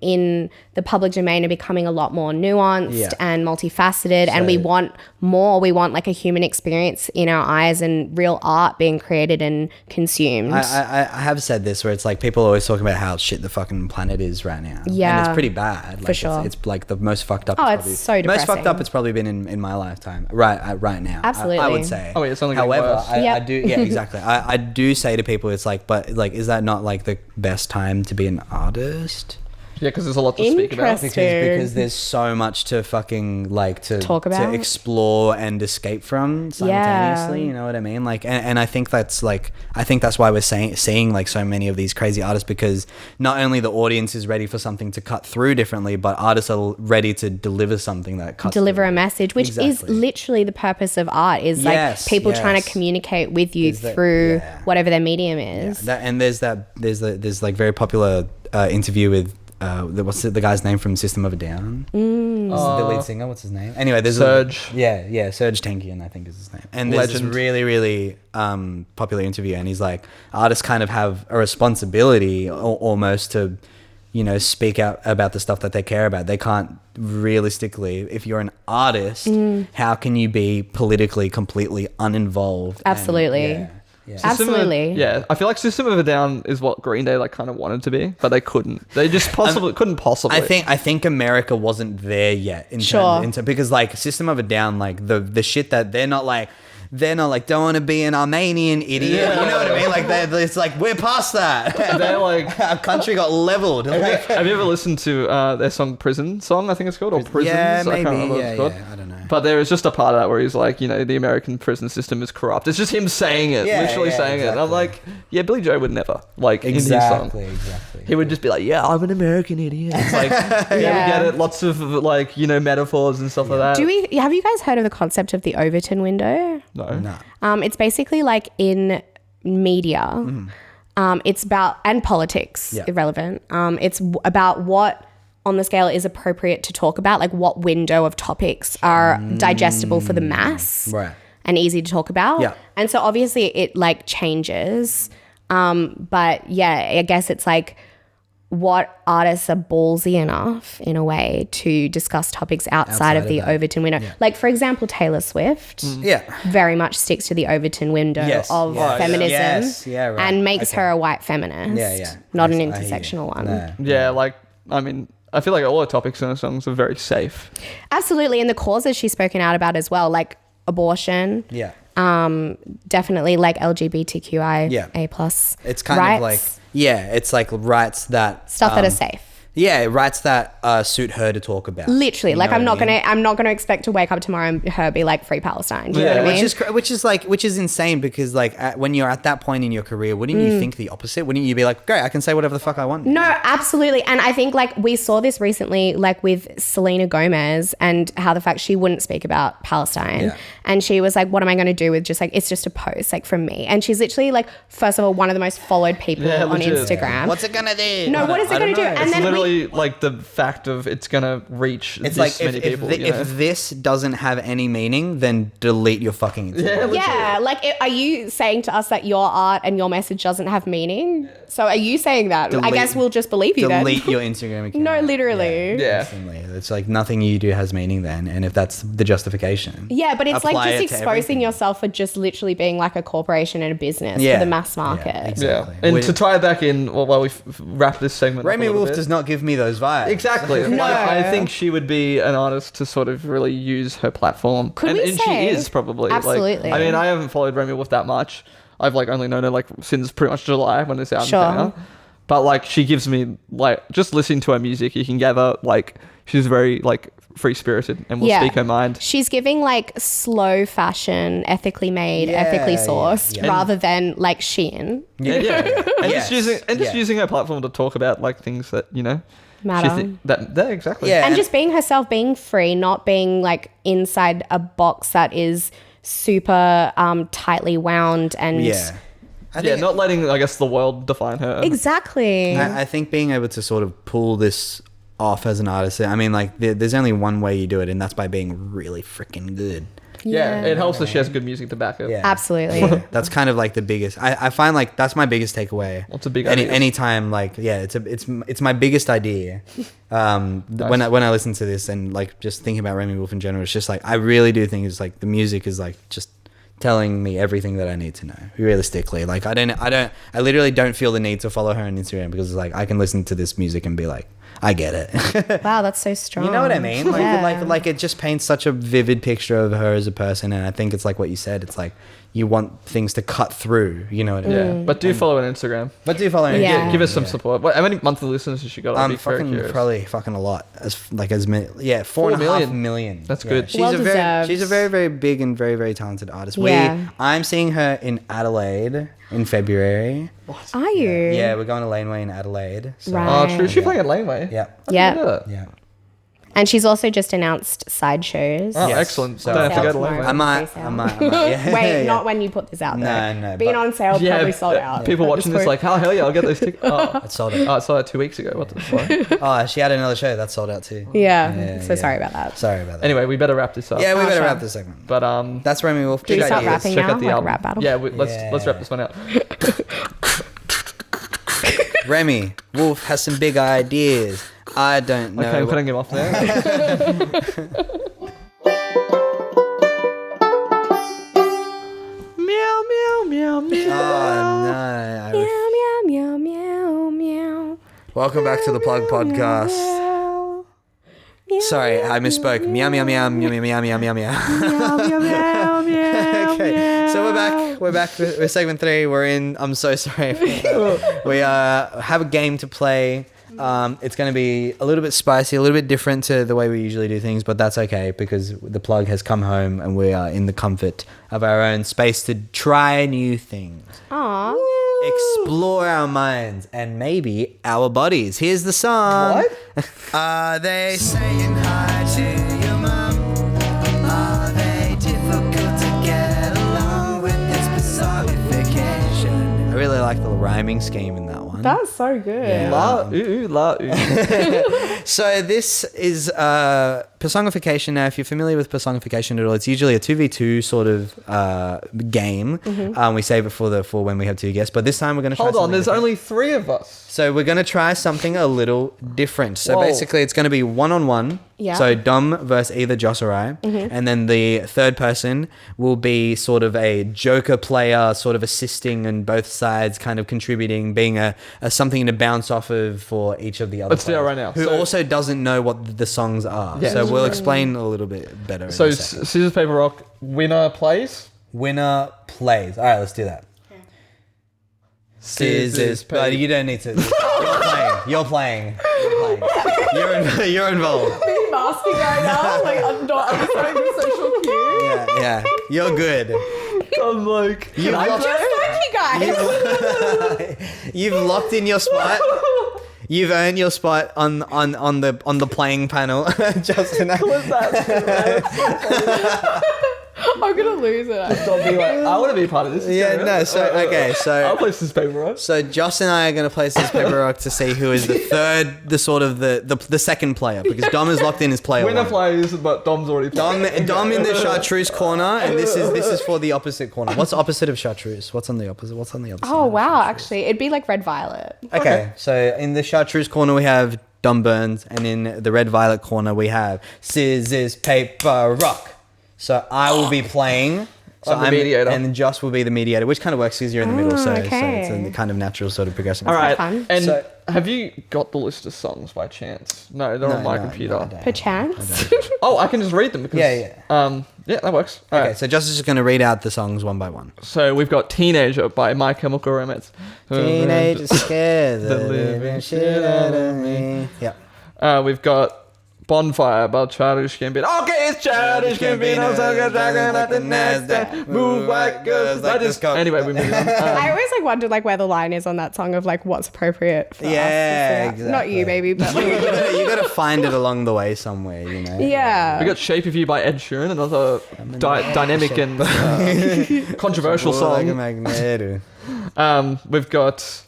in the public domain are becoming a lot more nuanced Yeah. and multifaceted, and we So- want more. We want like a human experience in our eyes and real art being created and consumed. I have said this where it's like people always talking about how shit the fucking planet is right now. And Yeah. it's pretty bad. Like, sure. It's like the most fucked up. Oh, it's it's so most fucked depressing. up it's probably been in my lifetime. Right now. Absolutely. I would say. Oh, yeah, it's only getting However, worse. I Yep. do. Yeah, exactly. I do say to people, it's like, but like, is that not like the best time to be an artist? Yeah, because there's a lot to speak about. Interesting. Because there's so much to fucking like to Talk about. to explore and escape from simultaneously. Yeah. You know what I mean? Like, and I think that's why we're seeing like so many of these crazy artists, because not only the audience is ready for something to cut through differently, but artists are ready to deliver something that cuts deliver through. a message, which is Exactly. literally the purpose of art, is Yes, like people trying yes. to communicate with you Is that- through yeah. whatever their medium is. That, and there's like very popular interview with what's the guy's name from System of a Down? The lead singer, what's his name? Anyway, there's Serge. Serge Tankian, I think is his name. And there's Legend. this really, really popular interview, and he's like, artists kind of have a responsibility almost to, you know, speak out about the stuff that they care about. They can't realistically, if you're an artist, how can you be politically completely uninvolved? And- Absolutely. yeah. Absolutely. Yeah, I feel like System of a Down is what Green Day like kind of wanted to be, but they couldn't. They just couldn't possibly. I think America wasn't there yet in Sure. terms because like System of a Down, like the shit that they're not like don't want to be an Armenian idiot. Yeah. You know what I mean? Like it's like we're past that. They're like, Our country got leveled. Like, have you ever listened to their song "Prison" song? I think it's called, or "Prisons." yeah, I can't maybe. remember what it's called. I don't know. But there is just a part of that where he's like, you know, the American prison system is corrupt. It's just him saying it, Yeah, literally yeah, saying it. And I'm exactly. like, yeah, Billy Joe would never like in his song. Exactly. He would just be like, yeah, I'm an American idiot. It's like, yeah, we get it. Lots of like, you know, metaphors and stuff like that. Have you guys heard of the concept of the Overton window? No. It's basically like in media. It's about, and politics, Yeah. irrelevant. It's about what on the scale is appropriate to talk about, like what window of topics are digestible for the mass Right. and easy to talk about. Yeah. And so obviously it like changes. But yeah, I guess it's like what artists are ballsy enough in a way to discuss topics outside of of the that. Overton window. Like for example, Taylor Swift Yeah. very much sticks to the Overton window Yes, of yes. feminism Yes, yeah, right. and makes Okay. her a white feminist, Yeah. not I an hear you. intersectional one. No. Yeah, like, I mean, I feel like all the topics in the songs are very safe. Absolutely. And the causes she's spoken out about as well, like abortion, Yeah. definitely like LGBTQIA Yeah. A plus It's kind rights, of like it's like rights that stuff that are safe. Yeah, writes that suit her to talk about. Literally, You like know I'm what not I mean? I'm not gonna expect to wake up tomorrow and her be like free Palestine. Do you know what I mean? which is insane because like when you're at that point in your career, wouldn't you think the opposite? Wouldn't you be like, great, I can say whatever the fuck I want? No, absolutely. And I think like we saw this recently, like with Selena Gomez and how the fact she wouldn't speak about Palestine. Yeah. And she was like, what am I going to do with just like, it's just a post like from me. And she's literally like, first of all, one of the most followed people on legit. Instagram. What's it gonna do? No, what is it going to do? And It's then literally like the fact of it's gonna reach It's this like many people. if this doesn't have any meaning, then delete your fucking Instagram. yeah, like are you saying to us that your art and your message doesn't have meaning? So are you saying that? I guess we'll just believe you then. Delete your Instagram account. No, literally. Yeah. Instantly. It's like nothing you do has meaning then, and if that's the justification. Yeah, but it's like Apply just it to exposing everything. yourself for just literally being like a corporation and a business Yeah. for the mass market. Yeah, Yeah, exactly. and to tie it back in while we wrap this segment. Remi up a little Wolf bit. does not give me those vibes. Exactly. No. Like, I think she would be an artist to sort of really use her platform. Could and, we and say? she is probably. Absolutely. Like, I mean, I haven't followed Remi Wolf that much. I've like only known her like since pretty much July when this album Sure. came out. But like she gives me like just listening to her music, you can gather like she's very like free spirited and will speak her mind. She's giving like slow fashion, ethically made, ethically sourced, yeah. rather than like Shein. Yeah, yeah. And Yes. just using her platform to talk about like things that, you know, Matter. that exactly. Yeah. And just being herself, being free, not being like inside a box that is super tightly wound and Yeah. I Yeah, think, not letting I guess the world define her. exactly. I think being able to sort of pull this off as an artist, I mean, like, there's only one way you do it, and that's by being really freaking good. Yeah, it helps that she has good music to back it. Yeah. Absolutely. That's kind of like the biggest. I find like that's my biggest takeaway. What's a big idea? Anytime like it's my biggest idea. When I listen to this and like just thinking about Remi Wolf in general, it's just like I really do think it's like the music is like just telling me everything that I need to know. Realistically, like I literally don't feel the need to follow her on Instagram because it's like I can listen to this music and be like, I get it. Wow, that's so strong. You know what I mean? Like, Yeah. like it just paints such a vivid picture of her as a person, and I think it's like what you said. It's like you want things to cut through. You know what I mean? Yeah, but do follow her on Instagram. But do follow her. Yeah. Give us some support. How many monthly listeners has she got? I'd be very Fucking curious. probably fucking a lot. As many. Yeah, 4 4.5 million. million. That's Yeah. good. She's Well a very deserved. she's a very very big and very very talented artist. Yeah. I'm seeing her in Adelaide in February. Are you? Yeah, we're going to Laneway in Adelaide. So, Right. Oh, true. Is she playing at Laneway? Yeah. Yeah. Yeah. And she's also just announced side shows. Oh, Yes. excellent. So- Don't have to go to Sale Laneway. tomorrow. I might. Yeah, Wait, yeah. not when you put this out there. No, Being but- on sale probably sold out. People at watching this point. like, oh, hell yeah, I'll get those tickets. Oh, It sold out. I saw it 2 weeks ago. What the fuck? Oh, she had another show that sold out too. Yeah. So yeah. sorry about that. Sorry about that. Anyway, we better wrap this up. Yeah, we better sure. wrap this segment. But That's Remi Wolf. Do we Good start ideas. rapping check now? out the Like a album. rap battle? Yeah, let's wrap this one out. Remi Wolf has some big ideas. I don't know. Okay, I'm cutting him off there. Meow, meow, meow, meow. Oh no. Meow, meow, meow, meow, meow. Welcome back to the Plug Podcast. Meow. Meow, Sorry, I misspoke. Meow meow meow meow meow meow meow meow. meow, meow, meow, meow, Okay, so we're meow. back. We're back with segment 3. We're in. I'm so sorry. For that. We have a game to play. It's going to be a little bit spicy, a little bit different to the way we usually do things, but that's okay because the plug has come home and we are in the comfort of our own space to try new things, Aw. explore our minds, and maybe our bodies. Here's the song. What? Are they Saying hi to your mum. Are they difficult to get along with? It's personification. I really like the rhyming scheme in that one. That's so good. La, ooh, la, ooh. So this is Persongification. Now, if you're familiar with Persongification at all, it's usually a 2v2 sort of game. We save it for when we have 2 guests, but this time we're going to try Hold on, something there's different. only 3 of us. So we're going to try something a little different. So Whoa. basically it's going to be one-on-one. Yeah. So Dom versus either Joss or I. And then the third person will be sort of a joker player, sort of assisting on both sides, kind of contributing, being a something to bounce off of for each of the other Let's do it players, right now. Who So- also doesn't know what the songs are. Yeah. So we'll explain a little bit better in So a second. scissors, paper, rock, winner plays. Winner plays. All right, let's do that. Scissors, but you don't need to. You're playing. You're playing. You're involved. Me masking right now. Like I'm not understanding the social cue. Yeah. You're good. I'm like, You've I'm just like you guys. You've locked in your spot. You've earned your spot on the playing panel, Justin. I'm gonna lose it. Don't be like, I want to be a part of this. Yeah, no. So okay, so I'll place this paper rock. So Joss and I are going to place this paper rock to see who is the third, the second player, because Dom is locked in as player Winner one. plays, but Dom's already played. Dom in the chartreuse corner, and this is for the opposite corner. What's the opposite of chartreuse? What's on the opposite? What's on the other side? Oh of wow, chartreuse? actually, it'd be like red violet. Okay, so in the chartreuse corner we have Dom Berns, and in the red violet corner we have scissors, paper, rock. So I will be playing. So I'm the mediator. And Joss will be the mediator, which kind of works because you're in the middle. So okay. it's a kind of natural sort of progression. All right. fun. And So- have you got the list of songs by chance? No, they're on my computer. I don't. Perchance. Oh, I can just read them because yeah, that works. All Okay, right. so Joss is just going to read out the songs one by one. So we've got Teenager by My Chemical Romance. Teenage scares The the living shit out of me. Yeah. We've got Bonfire by Childish Gambino. Okay, it's Childish Gambino. Talking about the Nasdaq. Move like girls. Anyway, we move on. I always like wondered like where the line is on that song of like what's appropriate for us. Yeah, Not exactly. you, baby, but like, You got to find it along the way somewhere, you know. yeah. We got Shape of You by Ed Sheeran, another dynamic and controversial Like a song. magnet. We've got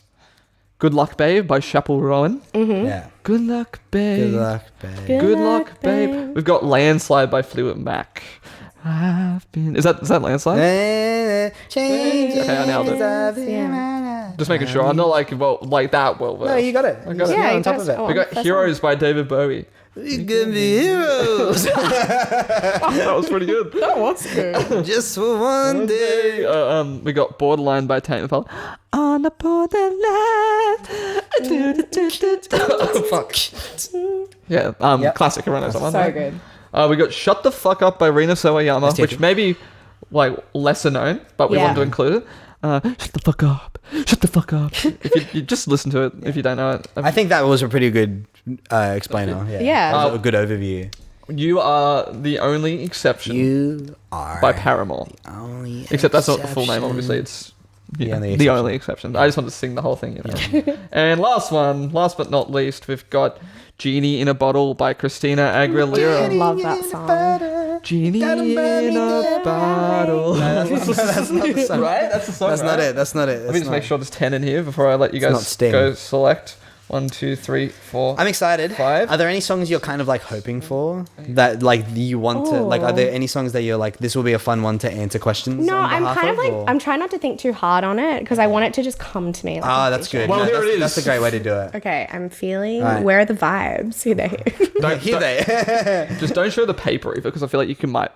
Good Luck Babe by Chappell Rowan. Yeah. Good luck, babe. Good luck, babe. Good luck, babe. We've got Landslide by Fleetwood Mac. I've been. Is that Landslide? Change. Okay, I nailed it. Yeah. Just making sure. I'm not like that well. No, you got it. I got it. Yeah, You're you on top just- of it. oh. We got That's Heroes by David Bowie. We could be heroes That was pretty good. That was good. just for one day. We got Borderline by Tame Impala. On the borderline. Oh, fuck. Yeah, Yep. classic. Everyone knows that one. So good. We got Shut the Fuck Up by Rina Sawayama, Let's take which it. may be like lesser known, but we Yeah. wanted to include it. Shut the fuck up. Shut the fuck up. If you just listen to it if you don't know it. I think that was a pretty good explainer. Yeah. Yeah. That was a good overview. You Are the Only Exception You are by Paramore. the only Except that's not the full name, exception. obviously. It's The only the exception. only exception. I just wanted to sing the whole thing, you know. And last but not least, we've got Genie in a Bottle by Christina I Aguilera. love that song. Genie in a Bottle. That's not the song. Right? That's the song, That's not right? it. That's not it. Let me That's just not- make sure there's 10 in here before I let you not guys Sting. go select. 1, 2, 3, 4. I'm excited. 5. Are there any songs you're kind of like hoping for that like you want to like? Are there any songs that you're like this will be a fun one to answer questions? No, on I'm behalf kind of like or- I'm trying not to think too hard on it because I want it to just come to me. Like Ah, a that's vision. good. Well, No, here that's, it that's a is. great way to do it. Okay, I'm feeling. Right. Where are the vibes? Here they. Here they. Just don't show the paper either, because I feel like you might,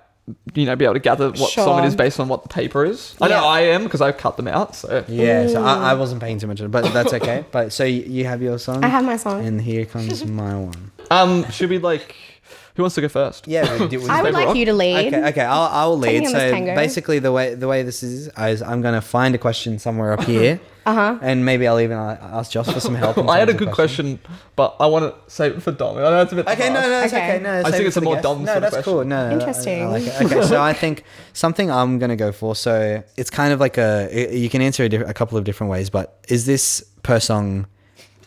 be able to gather what song it Sure. is based on what the paper is. I know Yeah. I am, because I've cut them out. So Yeah, so I wasn't paying too much, but that's okay. But so you have your song. I have my song. And here comes my one. should we like? Who wants to go first? Yeah, we I would paper like rock? you to lead. Okay, I'll lead. Taking on this So tango. basically, the way this is I'm gonna find a question somewhere up here, and maybe I'll even ask Josh for some help. in I had a terms of good question, but I want to save it for Dom. I know it's a bit. Okay, no, harsh. it's Okay. okay. No, I save think it it's for a the more guest. dumb No, sort of that's cool. question. No, Interesting. I like it. Okay, so I think something I'm gonna go for. So it's kind of like you can answer a couple of different ways, but is this per song,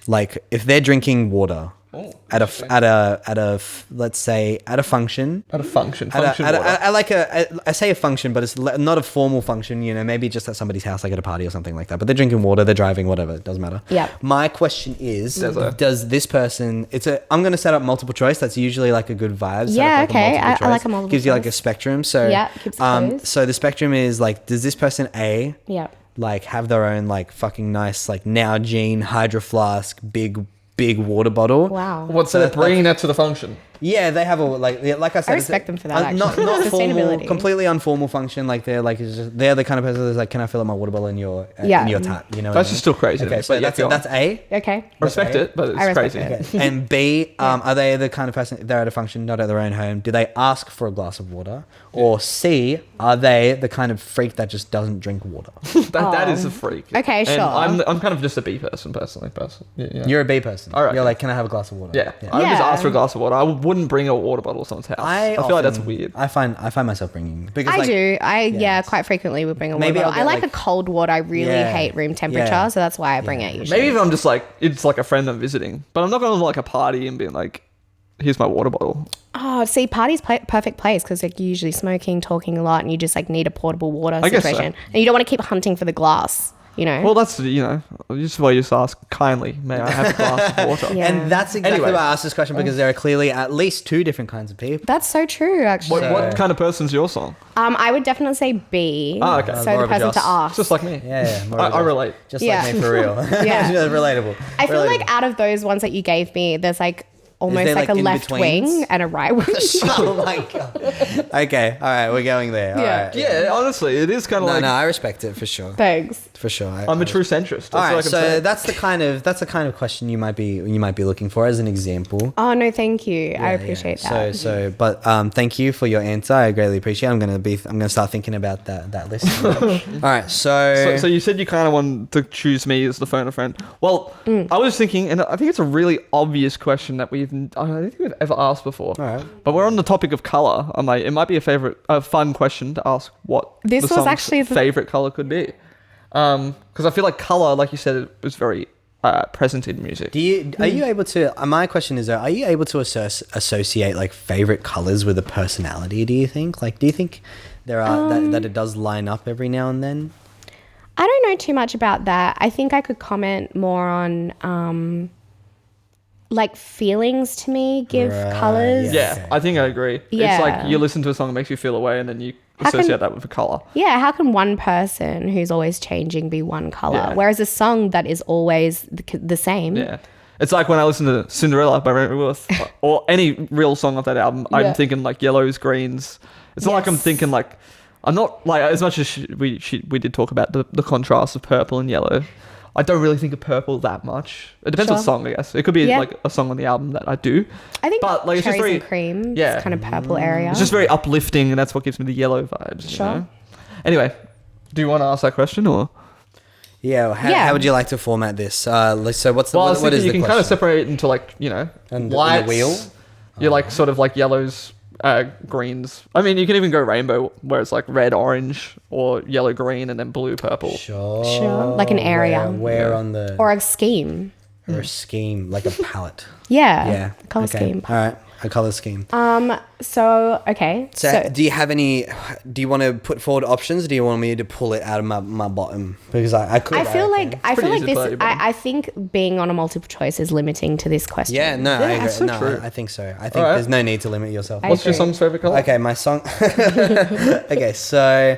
like if they're drinking water Oh, at a let's say at a function. At a function. At Function water. I say a function, but it's not a formal function, maybe just at somebody's house, like at a party or something like that. But they're drinking water, they're driving, whatever, it doesn't matter. Yeah. My question is, Desert. does this person, I'm going to set up multiple choice. That's usually like a good vibe. Set Yeah, up like okay. multiple I choice. like a multiple Gives you like a choice. spectrum. So, Yeah, keeps it closed. so the spectrum is like, does this person A, Yeah. have their own like fucking nice, like Nalgene, Hydro Flask, big water bottle? Wow. What's that? Bringing that to the function. Yeah, they have a like I said. I respect them for that, actually. Not formal, Sustainability. completely informal function. Like they're like they're the kind of person that's like, can I fill up my water bottle in your tap? You know, what I That's mean? just still crazy. Okay, so that's A. Okay. I respect it, but I it's respect crazy. it. Okay. And B, are they the kind of person, if they're at a function, not at their own home, do they ask for a glass of water? Or C, are they the kind of freak that just doesn't drink water? That is a freak. Okay, And sure. I'm kind of just a B person, personally. Yeah. You're a B person. All right. You're like, can I have a glass of water? Yeah. I would just Yeah. ask for a glass of water. I wouldn't bring a water bottle to someone's house. I feel like that's often- weird. I find myself bringing because I like, do. yeah. Quite frequently would bring a water Maybe I'll bottle. I get, like a like- cold water. I really Yeah. hate room temperature, Yeah. so that's why I bring it usually. Maybe if I'm just like, it's like a friend I'm visiting, but I'm not going to like a party and being like, here's my water bottle. Oh, see, party's perfect place because like you're usually smoking, talking a lot, and you just like need a portable water I guess so. situation, and you don't want to keep hunting for the glass. You know. Well, that's, just why you just ask kindly, may I have a glass of water? Yeah. And that's exactly Anyway. why I asked this question because there are clearly at least two different kinds of people. That's so true, actually. What kind of person's your song? I would definitely say B. Oh, okay. So More the of a person Joss. to ask. Just like me. Yeah, more I relate. Just Yeah. like me for real. Yeah. Just relatable. I feel Relatable. like out of those ones that you gave me, there's like almost there, like a like, left in-betweens? wing and a right wing. Oh my god. Okay, all right, we're going there. All Yeah. right. Yeah, honestly, it is kind of No, like, no, I respect it for sure. Thanks. For sure. I'm a true centrist. That's All what I right, can so say. that's the kind of question you might be looking for as an example. Oh no, thank you. I Yeah, appreciate yeah. that. But thank you for your answer. I greatly appreciate it. I'm gonna start thinking about that list. All right, So you said you kind of wanted to choose me as the phone a friend. Well, I was thinking, and I think it's a really obvious question that I don't think we've ever asked before. All right. But we're on the topic of color. I'm like, it might be a fun question to ask what This the was song's actually the- favorite color could be. Because I feel like color, like you said, it was very present in music. Are you able to? My question is, though, are you able to associate like favorite colors with a personality? Do you think? Do you think there are that it does line up every now and then? I don't know too much about that. I think I could comment more on like feelings to me give Right, colors. Yeah, Okay. I think I agree. Yeah. It's like you listen to a song that makes you feel away, and then you How can- associate that with a color. Yeah, how can one person who's always changing be one color, Yeah. whereas a song that is always the same? Yeah. It's like when I listen to Cinderella by Remi or any real song off that album, Yeah. I'm thinking like yellows, greens. It's not like I'm Yes. thinking like, I'm not like, as much as we did talk about the contrast of purple and yellow, I don't really think of purple that much. It depends on Sure. song, I guess. It could be Yeah. like a song on the album that I do. I think But, like, it's just cherries very- and cream, yeah. is kind of purple area. It's just very uplifting, and that's what gives me the yellow vibes. Sure. You know? Anyway, do you want to ask that question or? Yeah. Yeah. How would you like to format this? So what's the Well, I was what is thinking you the can question? kind of separate it into like, And the lights. wheel? You're like sort of like yellows, greens. I mean, you can even go rainbow, where it's like red, orange, or yellow, green, and then blue, purple. Sure. Like an area. Where on the or a scheme. or a scheme like a palette? Yeah. Yeah. Color Okay. scheme. All right. A color scheme. So okay. So, do you have any? Do you want to put forward options? Or do you want me to pull it out of my bottom? Because I could. I feel like pretty easy to play, this. but- I think being on a multiple choice is limiting to this question. Yeah. No. I agree. that's so no. true. I think so. I think Alright. there's no need to limit yourself. I What's your agree. song's favorite color? Okay, my song. Okay, so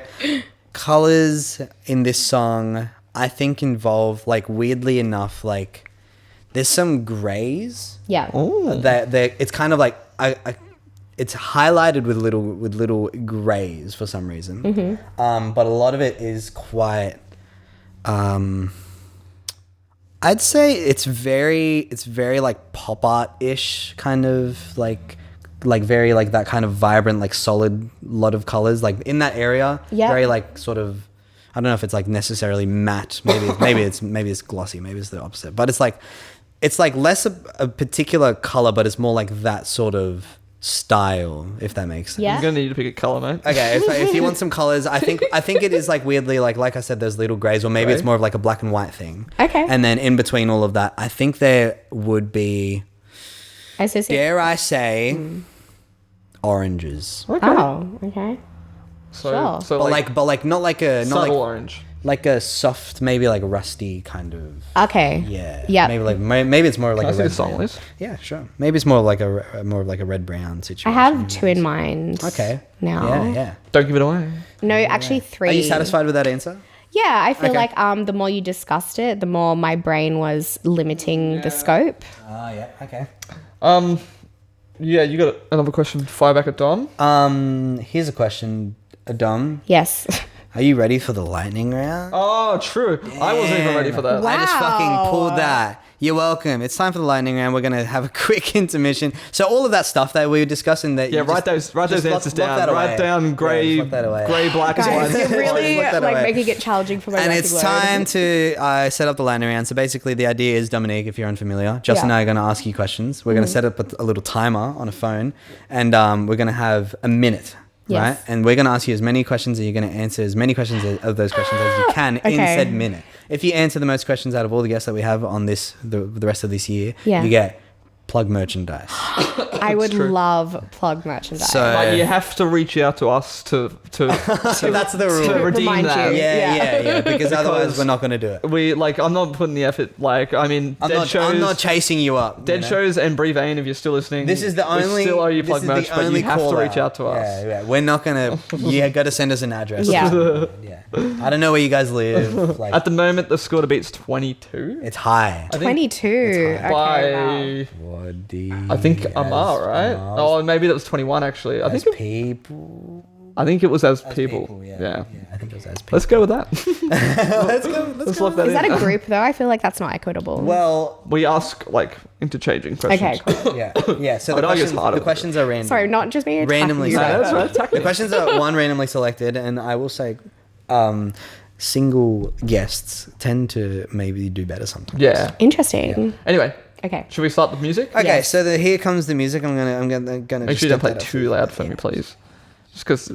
colors in this song, I think involve like weirdly enough, like there's some grays Yeah. Oh, that it's kind of like it's highlighted with little grays for some reason. But a lot of it is quite. I'd say it's very like pop art-ish kind of like very like that kind of vibrant like solid lot of colors like in that area. Yeah. Very like sort of I don't know if it's like necessarily matte. Maybe it's glossy. Maybe it's the opposite. But it's like less a particular color, but it's more like that sort of style, if that makes sense. Yeah. I'm gonna need you to pick a color, mate. Okay, if you want some colors, I think it is like weirdly like I said, there's little grays, or maybe it's Gray. more of like a black and white thing. Okay. And then in between all of that, I think there would be, I associate. dare I say, oranges. Okay. Oh. Okay. So, Sure. so But like, like not like a not subtle like orange. like a soft, maybe like a rusty kind of. Okay. Yeah. Yeah. Maybe like maybe it's more like Can I a see red the song brown. list? Yeah, sure. Maybe it's more like more of like a red brown situation. I have two in mind. Okay. Now. Yeah, yeah. Don't give it away. No, actually three. Are you satisfied with that answer? Yeah, I feel Okay. like the more you discussed it, the more my brain was limiting the scope. Ah, yeah. Okay. Um, Yeah, you got another question. Fire back at Dom. Here's a question, Dom. Yes. Are you ready for the lightning round? Oh, true. I wasn't even ready for that. Wow. I just fucking pulled that. You're welcome. It's time for the lightning round. We're gonna have a quick intermission. So all of that stuff that we were discussing, that Yeah, you write just- those just answers lock down. that away. Write down grey, Yeah, just lock that away. grey, black, Guys, white. you're really Lock that like away. making it challenging for my And working it's word. time to set up the lightning round. So basically, the idea is, Dominique, if you're unfamiliar, Justin and I are going to ask you questions. We're going to set up a little timer on a phone, and we're going to have a minute. Yes. Right, and we're going to ask you as many questions, and you're going to answer as many questions of those questions as you can in Okay. said minute. If you answer the most questions out of all the guests that we have on the rest of this year, Yeah. you get plug merchandise. I would true. love plug merchandise. So But you have to reach out to us to that's the rule. to redeem remind that. you. Yeah. Because otherwise we're not going to do it. We like. I'm not putting the effort. Like, I mean, I'm not chasing you up. Dead you know? shows and Brie Vane, if you're still listening. This is the only. We still owe you this plug is the merch, but only you have to call reach out to us. Yeah, we're not gonna. You got to send us an address. Yeah. Yeah. I don't know where you guys live. Like, At the moment, the score to beat's 22. it's high. I think 22. high. Okay, by wow. I think Amar, right? Oh, maybe that was 21 actually. I As think people. I think it was as people. Yeah. I think it was as people. Let's go with that. Let's lock that Is that in. a group though? I feel like that's not equitable. Well, We ask like interchanging questions. Okay, cool. yeah. So I'd argue it's harder. the questions are random. Sorry, not just being Randomly attacking you. selected. No, that's right. The questions are randomly selected, and I will say, single guests tend to maybe do better sometimes. Yeah. Interesting. Anyway, Okay. should we start with music? Okay, Yes. so here comes the music. I'm gonna Make sure you don't play too loud for me, please. Just because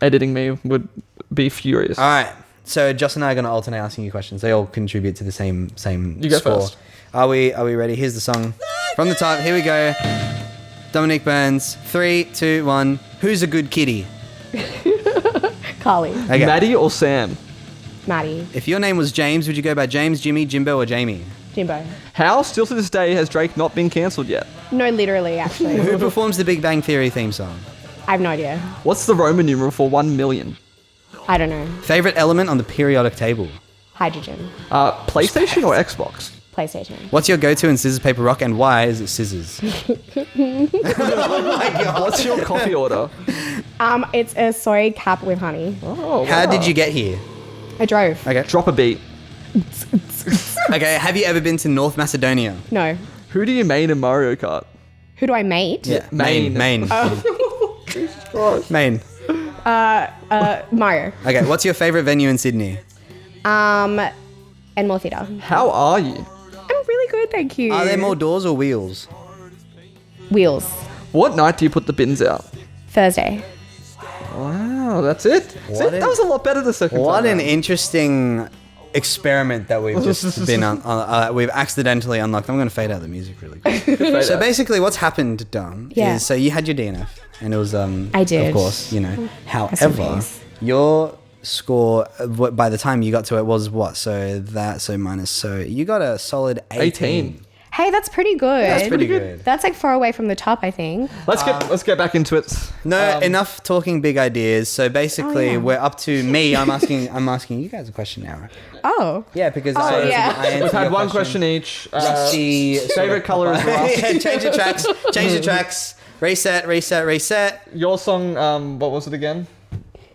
editing me would be furious. All right. So Joss and I are gonna alternate asking you questions. They all contribute to the same You go score. first. Are we ready? Here's the song from the top. Here we go. Dominique Berns. 3, 2, 1. Who's a good kitty? Carly. Okay. Maddie or Sam? Maddie. If your name was James, would you go by James, Jimmy, Jimbo, or Jamie? Jimbo. How, still to this day, has Drake not been cancelled yet? No, literally, actually. Who performs the Big Bang Theory theme song? I have no idea. What's the Roman numeral for 1 million? I don't know. Favorite element on the periodic table? Hydrogen. PlayStation or Xbox? PlayStation. What's your go-to in scissors, paper, rock, and why is it scissors? What's your coffee order? It's a soy cap with honey. Oh, How wow. did you get here? I drove. Okay. Drop a beat. Okay. Have you ever been to North Macedonia? No. Who do you main in Mario Kart? Who do I mate? Maine. Maine. Maine. Mario. Okay. What's your favorite venue in Sydney? Enmore Theatre. How are you? I'm really good, thank you. Are there more doors or wheels? Wheels. What night do you put the bins out? Thursday. Wow, that's it. See, that was a lot better the second What time. an interesting experiment that we've just been on. We've accidentally unlocked. I'm going to fade out the music really quick. So basically, what's happened, Dom, Yeah. is so you had your DNF, and it was I did. of course, you know. in However, peace. your score by the time you got to it was what? So minus. So you got a solid 18. Hey, that's pretty good. That's pretty good. That's like far away from the top, I think. Let's get back into it. No, enough talking big ideas. So basically, yeah. we're up to me. I'm asking you guys a question now. Oh. Yeah, because yeah. I answered We've had your one question each. Rusty favorite color is rust. Yeah, change the tracks. Change the tracks. Reset. Your song, what was it again?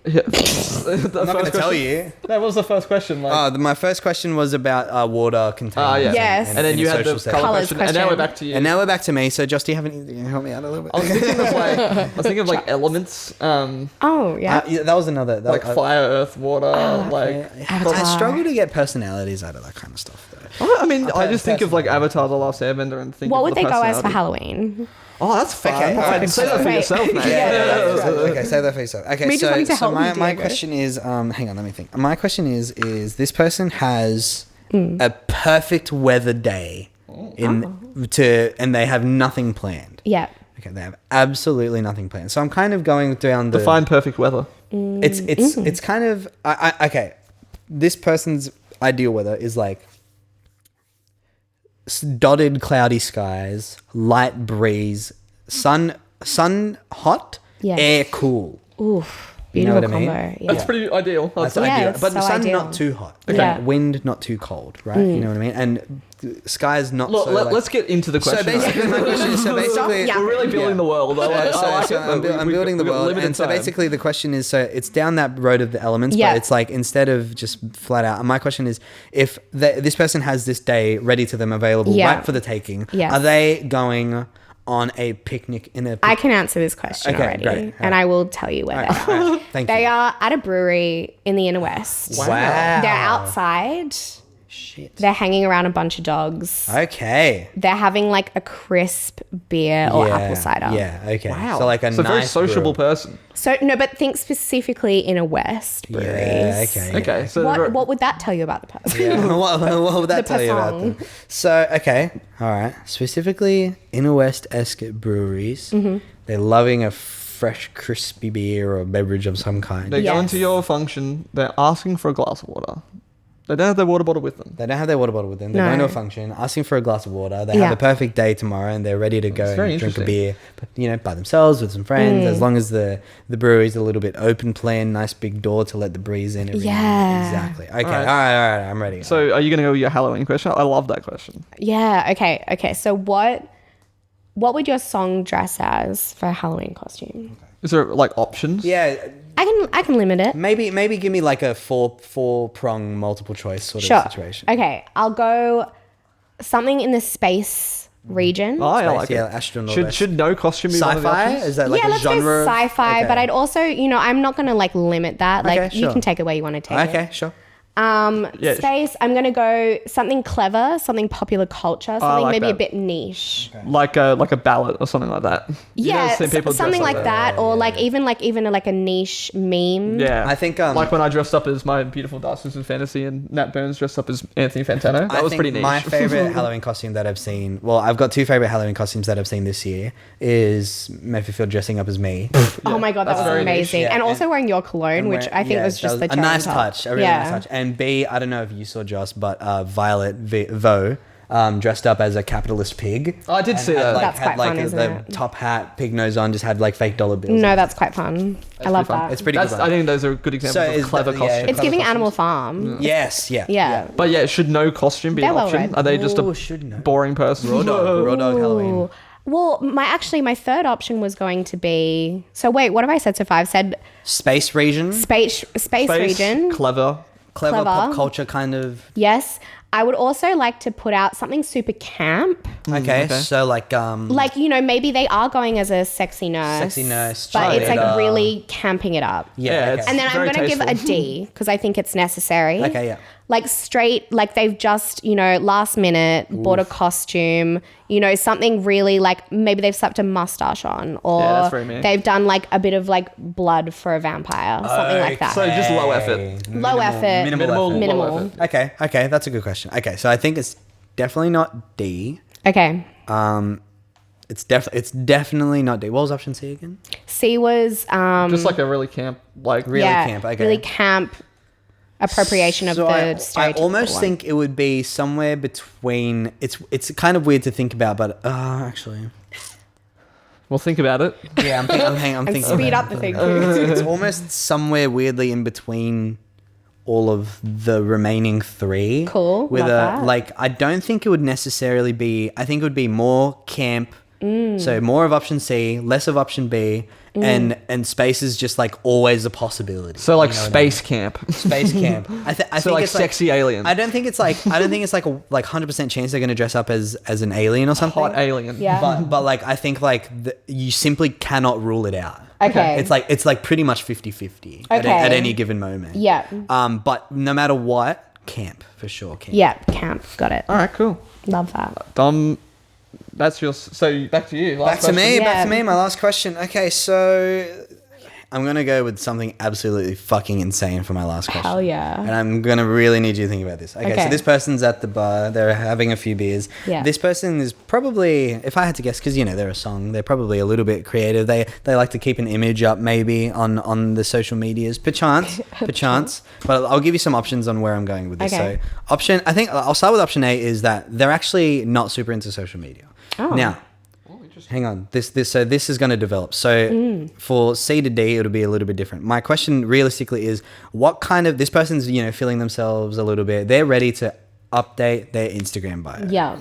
Yeah. I'm not going to tell you. That was the first question. Like, My first question was about water containment. yeah. Yes. And then in you had social the setting. color Colours question, and now we're question. back to you. And now we're back to me. So, Josh, do you have any? Can you help me out a little bit? I was thinking of like elements, Oh, yeah. Yeah, that was another. like fire, earth, water, like. I struggle to get personalities out of that kind of stuff, though. I mean, I just think of like Avatar: The Last Airbender and think. What of would the they go as for personality. Halloween? Oh, that's fun. Okay, alright, Say that for Wait. yourself, man. Okay, say that for yourself. Okay, We just want you to help me, my Diego. question is, hang on, let me think. My question is this person has a perfect weather day and they have nothing planned. Yeah. Okay, they have absolutely nothing planned. So I'm kind of going down the Define perfect weather. It's kind of okay. This person's ideal weather is like dotted cloudy skies, light breeze, sun hot, Yes. air cool. Oof. Beautiful what I mean? combo. Yeah. That's pretty ideal. I'd That's say. Yeah, ideal. it's But the so sun ideal. not too hot. Okay. Yeah. Wind not too cold, right? You know what I mean? And the sky's not Look, so like, let's get into the question. So basically, my question is, Yeah. we're really building the world. I like So it, but I'm building the we've got world, limited and so time. basically the question is, so it's down that road of the elements, Yeah. but it's like instead of just flat out. My question is, if this person has this day ready to them, available Yeah. right for the taking, Yes. are they going on a picnic in a? I can answer this question Okay, already, great. and I will tell you where they are. All right, thank They you. are at a brewery in the inner west. Wow. They're outside. Shit. They're hanging around a bunch of dogs. Okay. They're having like a crisp beer or apple cider. Yeah. Okay. Wow. So like a so nice very sociable brew. person. So no, but think specifically inner west breweries. Yeah. Okay. Okay. So they're- What would that tell you about the person? Yeah. what would that The tell you about Passong. them? So, okay. All right. Specifically, Inner West-esque breweries. Mm-hmm. They're loving a fresh, crispy beer or beverage of some kind. They go Yes. into your function. They're asking for a glass of water. They don't have their water bottle with them. They don't have their water bottle with them. They're No. going to a function, asking for a glass of water. They Yeah. have a perfect day tomorrow, and they're ready to go very and drink a interesting. beer, but, you know, by themselves with some friends. Mm. As long as the brewery's a little bit open plan, nice big door to let the breeze in. Everything. Yeah. Exactly. Okay. Alright. All right. I'm ready. So are you going to go with your Halloween question? I love that question. Yeah. Okay. So what would your song dress as for a Halloween costume? Is there like options? yeah, I can limit it. maybe give me like a four prong multiple choice sort Sure. of situation. Okay. I'll go something in the space region. Oh, I Space, like yeah, it. astronaut. Should no costume be one of the Sci-fi? options? Is that like yeah, a let's genre? go of- sci-fi, okay. but I'd also, I'm not going to like limit that. Like Okay, you sure. can take it where you want to take it. Okay, sure. Yeah. Space, I'm going to go something clever, something popular culture, something like maybe that. a bit niche. Like a ballad or something like that. You Yeah, never seen people dress something like that, or like even like a niche meme. Yeah. I think, like when I dressed up as my beautiful Dark Sisters Fantasy and Nat Burns dressed up as Anthony Fantano. That I was think pretty niche. my favorite Halloween costume that I've seen. Well, I've got two favorite Halloween costumes that I've seen this year. Is Mayfield dressing up as me. Oh my god, that That's was very niche, amazing, yeah, and and- also wearing your cologne, which I think Yeah, was that just the a cherry nice on top. touch, a really nice touch. And B, I don't know if you saw Joss, but Violet Vo dressed up as a capitalist pig. I did And see had, that. Like, That's had quite like fun, isn't the it? top hat, pig nose on, just had like fake dollar bills. No, that's quite fun. I love Pretty fun. that. It's pretty That's, good. I think those are good examples So of is clever that- yeah, costumes. It's clever giving costumes. Animal Farm. Yes, yeah. Yeah. But yeah, should no costume be They're an well option? read. Are they just Ooh, a should no. boring person? Raw dog Halloween. Ooh. Well, my third option was going to be. So wait, what have I said so far? I've said Space region, space region. Clever. clever pop clever. culture kind of. Yes. I would also like to put out something super camp. Okay, okay. so like Like, maybe they are going as a sexy nurse. Sexy nurse, But it's like cheerleader. really camping it up. yeah, Yeah, okay. it's- And then I'm Very going to give it a tasteful. D because I think it's necessary. Okay, yeah. Like straight, like they've just, last minute bought a costume, something really like maybe they've slapped a mustache on or Yeah, that's very me. they've done like a bit of like blood for a vampire, something like that. So just low effort. Low effort. Minimal effort. Minimal. low effort. Okay, that's a good question. Okay, so I think it's definitely not D. Okay. It's definitely not D. What was option C again? C was Just like a really camp, like Really camp, okay. really camp appropriation of So the I stereotypical almost one. think it would be somewhere between. It's kind of weird to think about, but actually, Well, think about it. yeah, I'm thinking. and speed up the thing. It's almost somewhere weirdly in between all of the remaining three. Cool, With love that. I don't think it would necessarily be. I think it would be more camp. So more of option C, less of option B, and space is just like always a possibility. So like You know what I space camp. mean? Space camp. I So think like it's sexy alien. I don't think it's like a 100% chance they're going to dress up as an alien or something. Hot alien. Yeah. But like I think like you simply cannot rule it out. Okay. It's like pretty much 50-50 Okay. at any given moment. Yeah. But no matter what, camp for sure. Camp. Yeah, camp. Got it. All right, cool. Love that. Dom, that's your. So back to you. Last Back to me. question. Yeah. Back to me. My last question. Okay, so I'm gonna go with something absolutely fucking insane for my last question. Hell yeah. And I'm gonna really need you to think about this. Okay, so Okay. this person's at the bar. They're having a few beers. Yeah. This person is probably, if I had to guess, because they're a song, they're probably a little bit creative. They like to keep an image up maybe on the social medias, perchance. But I'll give you some options on where I'm going with this. Okay. I think I'll start with option A is that they're actually not super into social media. Oh. Now, hang on. This is going to develop. So for C to D, it'll be a little bit different. My question realistically is, what kind of, this person's, feeling themselves a little bit. They're ready to update their Instagram bio. Yeah.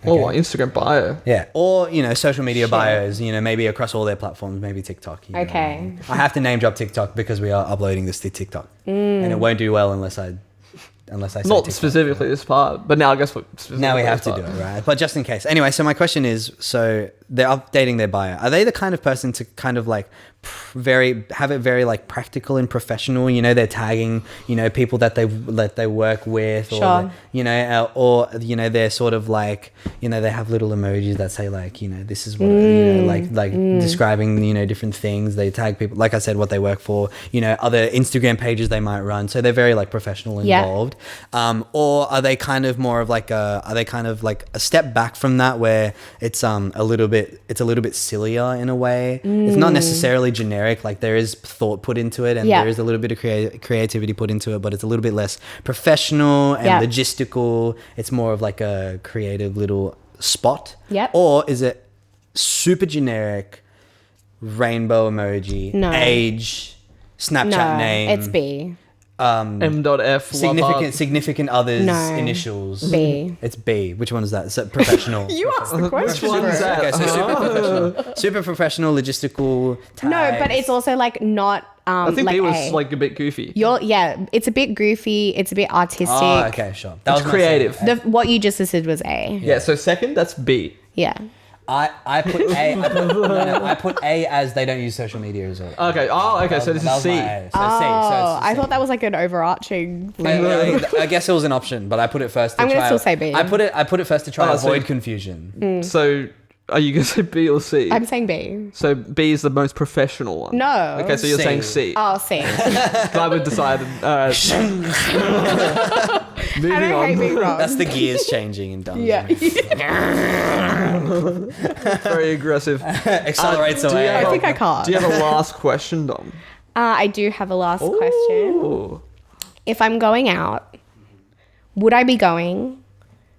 Oh, Instagram bio. Yeah. Or, social media bios, maybe across all their platforms, maybe TikTok. Okay. I have to name drop TikTok because we are uploading this to TikTok. And it won't do well unless I say Not TikTok. specifically this part, but now I guess Now we have to do it, right? But just in case. Anyway, so my question is, so they're updating their bio. Are they the kind of person to kind of like have it very like practical and professional? They're tagging, people that they work with, or Sure. they're sort of like, they have little emojis that say like, this is what describing, different things. They tag people, like I said, what they work for, other Instagram pages they might run. So they're very like professional and involved. Or are they kind of more of like a step back from that, where it's a little bit sillier in a way. It's not necessarily generic, like there is thought put into it, and there is a little bit of creativity put into it, but it's a little bit less professional and logistical. It's more of like a creative little spot. Or is it super generic, rainbow emoji, age, Snapchat name? It's B. M.F. Significant others initials. B. It's B. Which one is that? Is that professional? You asked the question. Which one is that? Okay, so super professional. Super professional, logistical tags. No, but it's also like not I think like B was A. like a bit goofy. It's a bit goofy, it's a bit artistic. Oh, okay, sure. That was my creative. second. What you just said was A. Yeah, so second, that's B. Yeah. I put A. I put A as they don't use social media as well. Okay. Oh, okay. So this is C. So C. I thought that was like an overarching thing. I guess it was an option, but I put it first. I'm gonna still say B. I put it first to try to Oh, so- avoid confusion. So are you gonna say B or C? I'm saying B. So B is the most professional one. No. Okay, so you're C. saying C. Oh, C. Glad we've decided. All right. Moving I don't hate on. being wrong. That's the gears changing in Dumb. Yeah. Very aggressive. Accelerates do you away. have I think I can't. Do you have a last question, Dom? I do have a last question. Ooh. If I'm going out, would I be going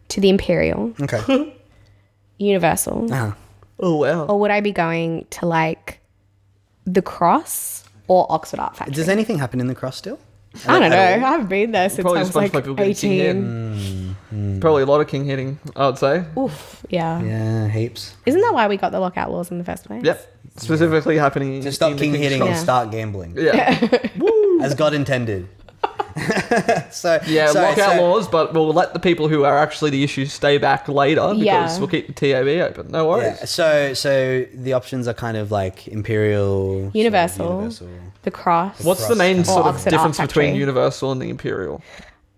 to the Imperial, Okay. Universal, Oh wow. or would I be going to like the Cross or Oxford Art Factory? Does anything happen in the Cross still? I don't know. At all? I haven't been there since Probably I just was a bunch like of people getting king 18. Probably a lot of king hitting, I would say. Oof. Yeah. Yeah, heaps. Isn't that why we got the lockout laws in the first place? Yep. Specifically happening. To stop in the king King's hitting Cross. and start gambling, Yeah. as God intended. So Yeah, so- lockout so- laws, but we'll let the people who are actually the issue stay back later because Yeah. we'll keep the TAB open. No worries. Yeah, so the options are kind of like Imperial, Universal. The Cross. What's the main Or sort of Oxford difference Art between Factory. Universal and the Imperial?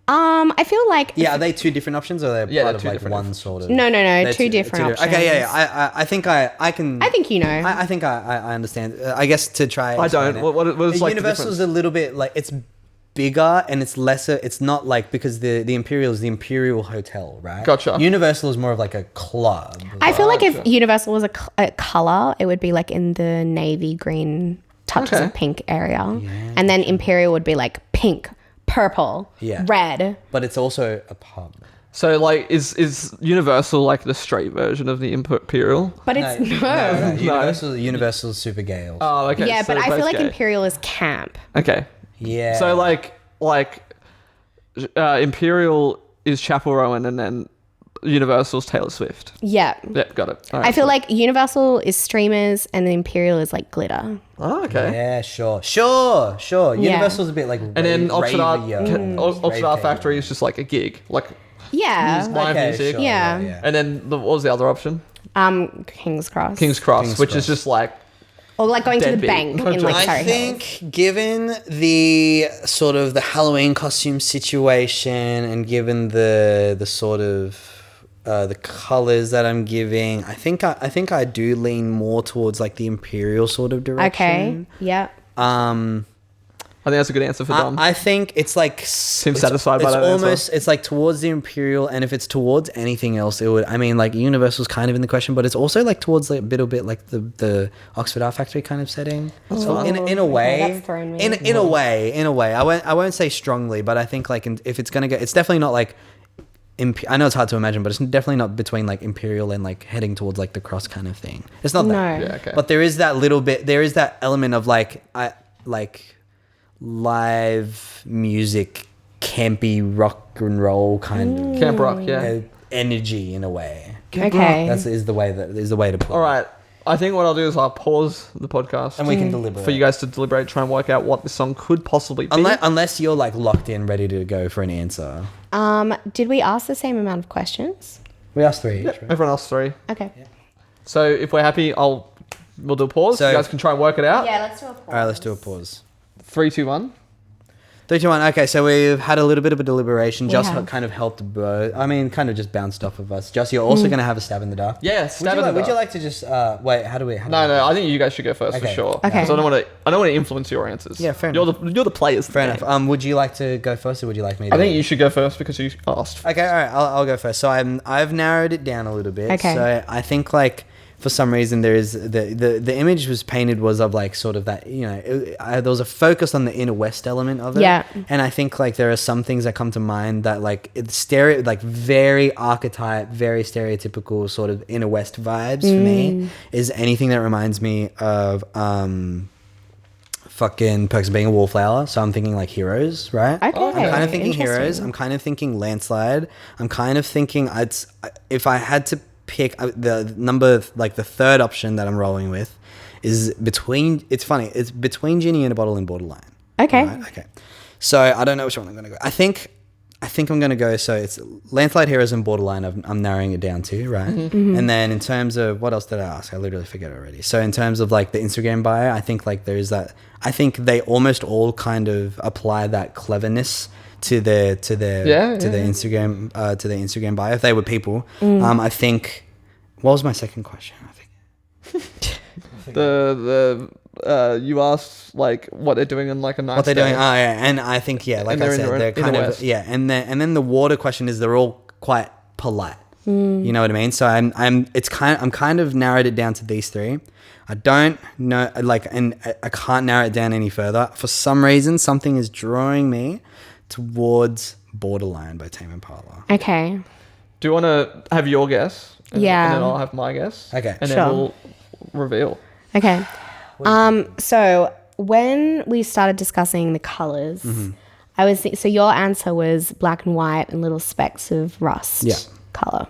I feel like Yeah, are they two different options, or are they Yeah, part they're of two like different one options. sort of? No, They're two different options. Okay, yeah. I think I can. I think you know. I think I understand. I guess to try. I don't. explain it. What is The like the Universal is difference? a little bit like it's bigger and it's lesser. It's not like because the Imperial is the Imperial Hotel, right? Gotcha. Universal is more of like a club. I feel like if Gotcha. Universal was a color, it would be like in the navy green touches Okay. of pink area, and then Imperial would be like pink, purple, Yeah. red. But it's also a pub. So like, is Universal like the straight version of the Imperial? But it's no. Universal is super gay. Also. Oh, okay. Yeah, so but I both feel like gay. Imperial is camp. Okay. Yeah. So like Imperial is Chapel Rowan, and then Universal's Taylor Swift. Yeah. Yep, got it. All right, I feel cool. like Universal is streamers and the Imperial is like glitter. Oh, okay. Yeah, sure. Universal's a bit like. And then Oxford Art, Oxford Art rave Factory is just like a gig, like Yeah. live music. Sure, Yeah. And then what was the other option? King's Cross. King's Cross, King's which Cross. is just like Or like going to the Deadbeat. bank in like I Surrey Hills. think, given the sort of the Halloween costume situation, and given the sort of the colors that I'm giving, I think I do lean more towards like the Imperial sort of Okay. direction. Yeah. I think that's a good answer for Dom. I think it's like Seems satisfied by it's that answer. almost it's like towards the Imperial, and if it's towards anything else, it would. I mean, like Universal's kind of in the question, but it's also like towards like a little bit like the Oxford Art Factory kind of setting. So in a way, that's thrown me. in a way, I won't say strongly, but I think like if it's gonna go, it's definitely not like I know it's hard to imagine, but it's definitely not between like Imperial and like heading towards like the cross kind of thing. It's not that. No. Yeah, okay. But there is that little bit. There is that element of like live music, campy rock and roll kind of Camp rock, yeah. energy in a way. Okay. Is the way to put it. All right. I think what I'll do is I'll pause the podcast And we can deliberate. for you guys to deliberate, try and work out what this song could possibly be. Unless you're like locked in, ready to go for an answer. Did we ask the same amount of questions? We asked 3 each, right? Everyone else 3. Okay. So if we're happy, we'll do a pause. So- you guys can try and work it out. Yeah, let's do a pause. All right, let's do a pause. 3, 2, 1. 3, 2, 1. Okay, so we've had a little bit of a deliberation. We Joss have. kind of helped both. I mean, kind of just bounced off of us. Joss, you're also going to have a stab in the dark. Yeah, Would you like to just wait? How do we? No, I think you guys should go first for Okay. sure. Okay. Because I don't want to influence your answers. Yeah, fair You're the players. Fair enough. Would you like to go first, or would you like me to? I think you should go first because you asked. Okay, all right. I'll go first. So I've narrowed it down a little bit. Okay. So I think like for some reason there is the image was painted was of like sort of that, you know, there was a focus on the inner west element of it. Yeah. And I think like there are some things that come to mind that like it's like very archetype, very stereotypical sort of inner west vibes for me is anything that reminds me of fucking Perks of Being a Wallflower. So I'm thinking like Heroes, right? Okay. I'm kind of thinking Heroes. Interesting. I'm kind of thinking Landslide. I'm kind of thinking if I had to pick the number, like the third option that I'm rolling with is between, it's funny, it's between Ginny and a Bottle and Borderline. Okay. Right? Okay. So I don't know which one I'm going to go. I think I'm going to go, so it's Landslide, Heroes and Borderline. I'm narrowing it down to, right? And then in terms of, what else did I ask? I literally forget already. So in terms of like the Instagram bio, I think like there's that, I think they almost all kind of apply that cleverness to their Instagram bio if they were people. I think, what was my second question? I think you asked like what they're doing on like a nice what they're day. doing. Oh yeah, and I think like And I they're said, in they're the kind of West. and then the water question is they're all quite polite. You know what I mean? So I'm kind of narrowed it down to these 3. I don't know, like, and I can't narrow it down any further. For some reason, something is drawing me towards Borderline by Tame Impala. Okay. Do you want to have your guess? Yeah. And then I'll have my guess. Okay. And then Sure. we'll reveal. Okay. So when we started discussing the colors, I was so your answer was black and white and little specks of rust color.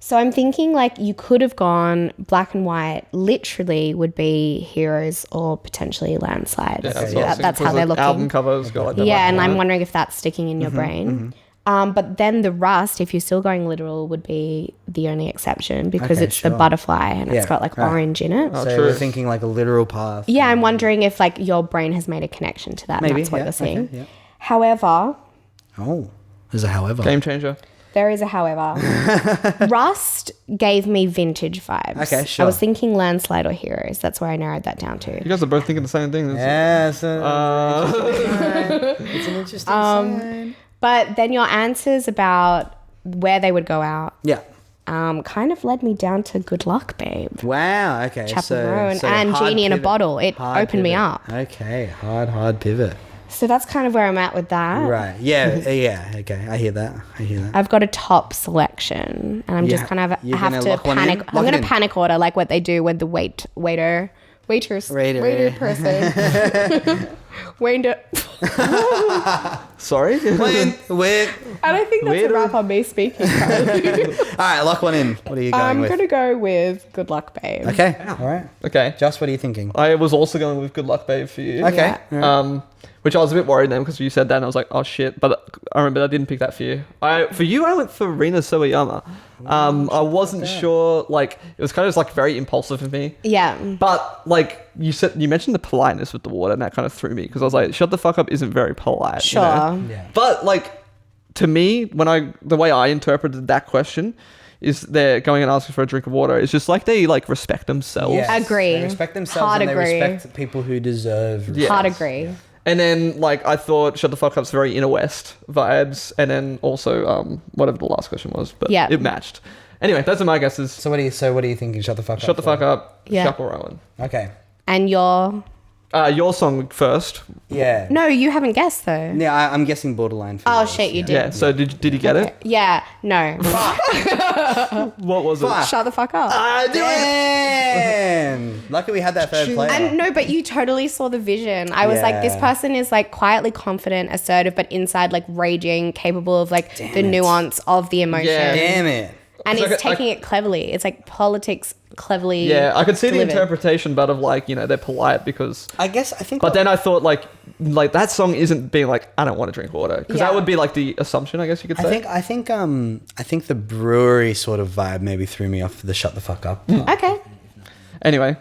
So I'm thinking like you could have gone black and white. Literally would be Heroes or potentially Landslide. Yeah, So that's, what I was that's thinking, how they're 'cause the album looking. covers got like that. Yeah, and black I'm white. wondering if that's sticking in your brain. But then the rust, if you're still going literal, would be the only exception because Okay, it's the sure. butterfly and it's Yeah, got like right. orange in it. Oh, So true. we're thinking like a literal path. Yeah, I'm wondering if like your brain has made a connection to that. Maybe, And that's what yeah, you're seeing. okay, yeah. However, Oh, there's a however. Game changer. there is a however. Rust gave me vintage vibes. Okay, sure. I was thinking Landslide or Heroes. That's where I narrowed that down to. You guys are both thinking the same thing. Yeah, so Uh, it's an interesting sign. But then your answers about where they would go out Yeah. kind of led me down to Good Luck, Babe. Wow. Okay. Chaperone so and hard Genie in a pivot. Bottle. It Hard opened me pivot. up. Okay. Hard pivot. So that's kind of where I'm at with that. Right. Yeah. Yeah. Okay. I hear that. I've got a top selection, and I'm just Yeah. kind of You're have gonna to lock one in? panic. Lock I'm it going in. to panic order like what they do when the waiter person. Waiter. sorry. Wait. I don't think that's Waiter. a wrap on me speaking. All right. Lock one in. What are you going I'm with? going to go with Good Luck, Babe. Okay. All right. Okay. Josh, what are you thinking? I was also going with Good Luck, Babe for you. Okay. Yeah. All right. Which I was a bit worried then because you said that and I was like, oh shit. But I remember I didn't pick that for you. For you, I went for Rina Sawayama. I wasn't sure, like, it was kind of just like very impulsive of me. Yeah. But like you mentioned the politeness with the water and that kind of threw me because I was like, shut the fuck up isn't very polite. Sure. You know? Yeah. But like, to me, the way I interpreted that question is they're going and asking for a drink of water. It's just like they like respect themselves. Yes. Agree. They respect themselves Hard and agree. they respect people who deserve respect. Yeah. Hard agree. And then, like, I thought Shut the Fuck Up's very Inner West vibes. And then also, whatever the last question was. But Yeah. it matched. Anyway, those are my guesses. So what are you thinking? Shut the fuck up. Shut the fuck up. Yeah. Shuckle Rowan. Okay. And your Your song first. Yeah. No, you haven't guessed though. Yeah, I'm guessing borderline. For Oh yours, shit, you did. Yeah. So did you get it? Yeah, no. What was it? Shut the fuck up. Damn. Lucky we had that third player. And no, but you totally saw the vision. I was like, this Yeah. person is like quietly confident, assertive, but inside like raging, capable of like the nuance of the emotion. Yeah. Damn it. And So he's I- taking it cleverly. It's like politics cleverly. Yeah, I could see delivered. the interpretation, but of like, they're polite because. I think. But then I thought like that song isn't being like, I don't want to drink water, because that Yeah. would be like the assumption, I guess you could say. I think the brewery sort of vibe maybe threw me off the shut the fuck up. Okay. Anyway,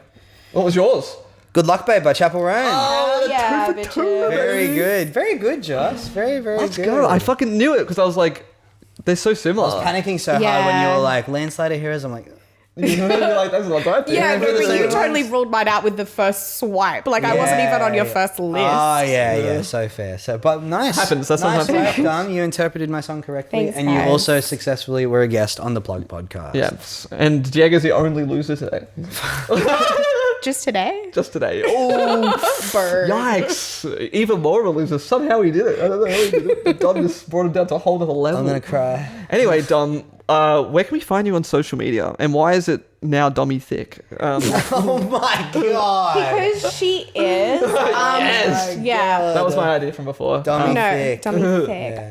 what was yours? Good Luck Babe by Chapel Rain. Oh, yeah, bitches. Very good, Josh. Very Let's good. go. I fucking knew it because I was like, they're so similar. I was panicking so hard when you Yeah. were like Landslide of Heroes. I'm like, You're like, that's not right. Yeah, for the but same you ones. totally ruled mine out with the first swipe. Like, I wasn't even on your first list. Oh yeah, so fair. So, but nice. Happens, that's nice what happens. work done. You interpreted my song correctly, Thanks, and you guys. also successfully were a guest on the Plug podcast. Yeah, and Diego's the only loser today. Just today? Just today. Oh, Bird. yikes. Even more of a loser. Somehow he did it. I don't know how he did it. But Dom just brought him down to a whole other level. I'm gonna cry. Anyway, Dom, where can we find you on social media? And why is it now Dommy Thick? Oh my god. Because she is. Yes. Yeah. That was my idea from before. Dommy No, Thick. Dominique Thick.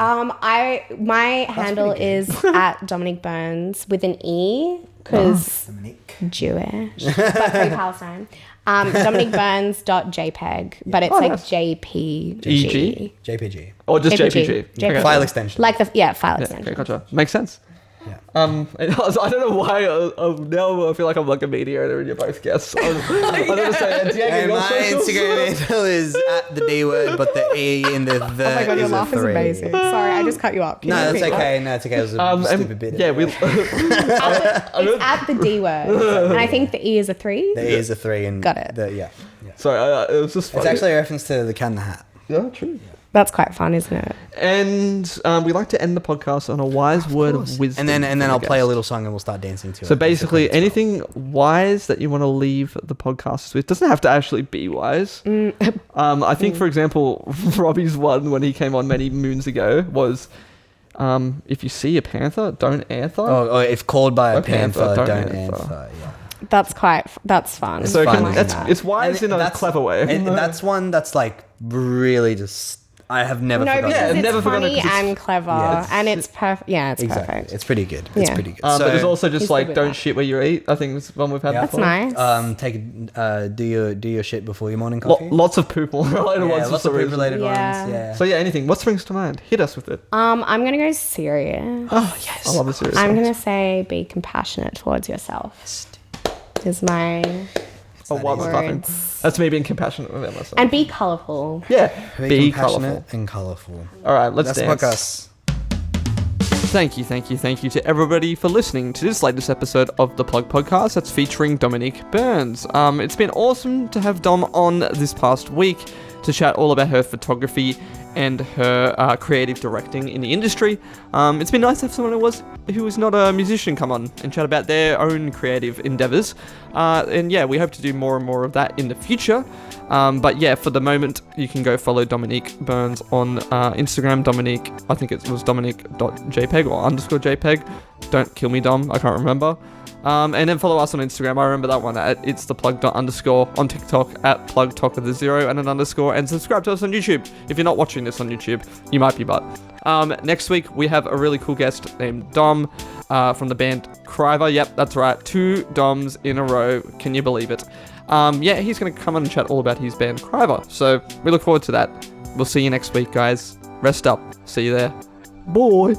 My handle is at Dominique Berns with an E because Dominique. Jewish, but pre-Palestine. DominiqueBerns.jpg, but it's like nice. JPG. EG? JPG. Or just JPG. JPG. JPG. Okay. File extension. Like the file Yeah, extension. okay, gotcha. Makes sense. Yeah. I don't know why. Now I feel like I'm like a mediator and you're both guests. I'm gonna say, Diego, And your my socials? Instagram handle is at the D word, but the E in the Oh my god, your is a laugh is 3. amazing. Sorry, I just cut you up. Can No, you that's repeat that? okay. No, it's okay. It was a And, stupid bit. yeah, we. It's at the D word, and I think the E is a 3. The E is a 3, and Got it. Yeah. Sorry, it was just funny. It's actually a reference to the Cat in the Hat. Yeah, true. That's quite fun, isn't it? And we like to end the podcast on a wise word of wisdom. And then from I'll the play a guest. little song and we'll start dancing to it. So basically, anything wise that you want to leave the podcast with doesn't have to actually be wise. I think, for example, Robbie's one when he came on many moons ago was, if you see a panther, don't answer. Oh, if called by a A panther, panther, don't don't answer. answer. Yeah. That's fun. so fun, can, isn't that's, that. it's wise in a that's- clever way. And that's one that's like really just. I have never No, forgotten. because Yeah, it's never forgotten it funny 'cause it's- and clever, Yeah, it's- and it's perfect. Yeah, it's Exactly. perfect. It's pretty good. It's Yeah. pretty good. but there's also just He's like good with don't that. shit where you eat. I think it's one we've had Yeah. That's before. nice. do your shit before your morning coffee. Lots of poop related Yeah, ones. lots for of some poop reason. related Yeah. ones. Yeah. So yeah, anything. What springs to mind? Hit us with it. I'm gonna go serious. Oh yes, I love a serious. I'm song. gsay say be compassionate towards yourself. Is my Oh, what was Words. nothing. That's me being compassionate about myself. and be colourful. Yeah, Be be compassionate colourful. and colourful. All right, let's That's dance. podcast. Thank you to everybody for listening to this latest episode of the Plug Podcast that's featuring Dominique Berns. It's been awesome to have Dom on this past week to chat all about her photography and her creative directing in the industry. It's been nice to have someone who was not a musician come on and chat about their own creative endeavors. And yeah, we hope to do more and more of that in the future. But yeah, for the moment, you can go follow Dominique Berns on Instagram. Dominique, I think it was Dominique.jpg or _JPEG. Don't kill me, Dom. I can't remember. And then follow us on Instagram. I remember that one at it's the plug _ on TikTok at plug talk with a 0 and an _ and subscribe to us on YouTube. If you're not watching this on YouTube, you might be, but next week we have a really cool guest named Dom from the band Criver. Yep, that's right, 2 Doms in a row. Can you believe it? Yeah, he's going to come on and chat all about his band Criver. So we look forward to that. We'll see you next week, guys. Rest up. See you there. Bye.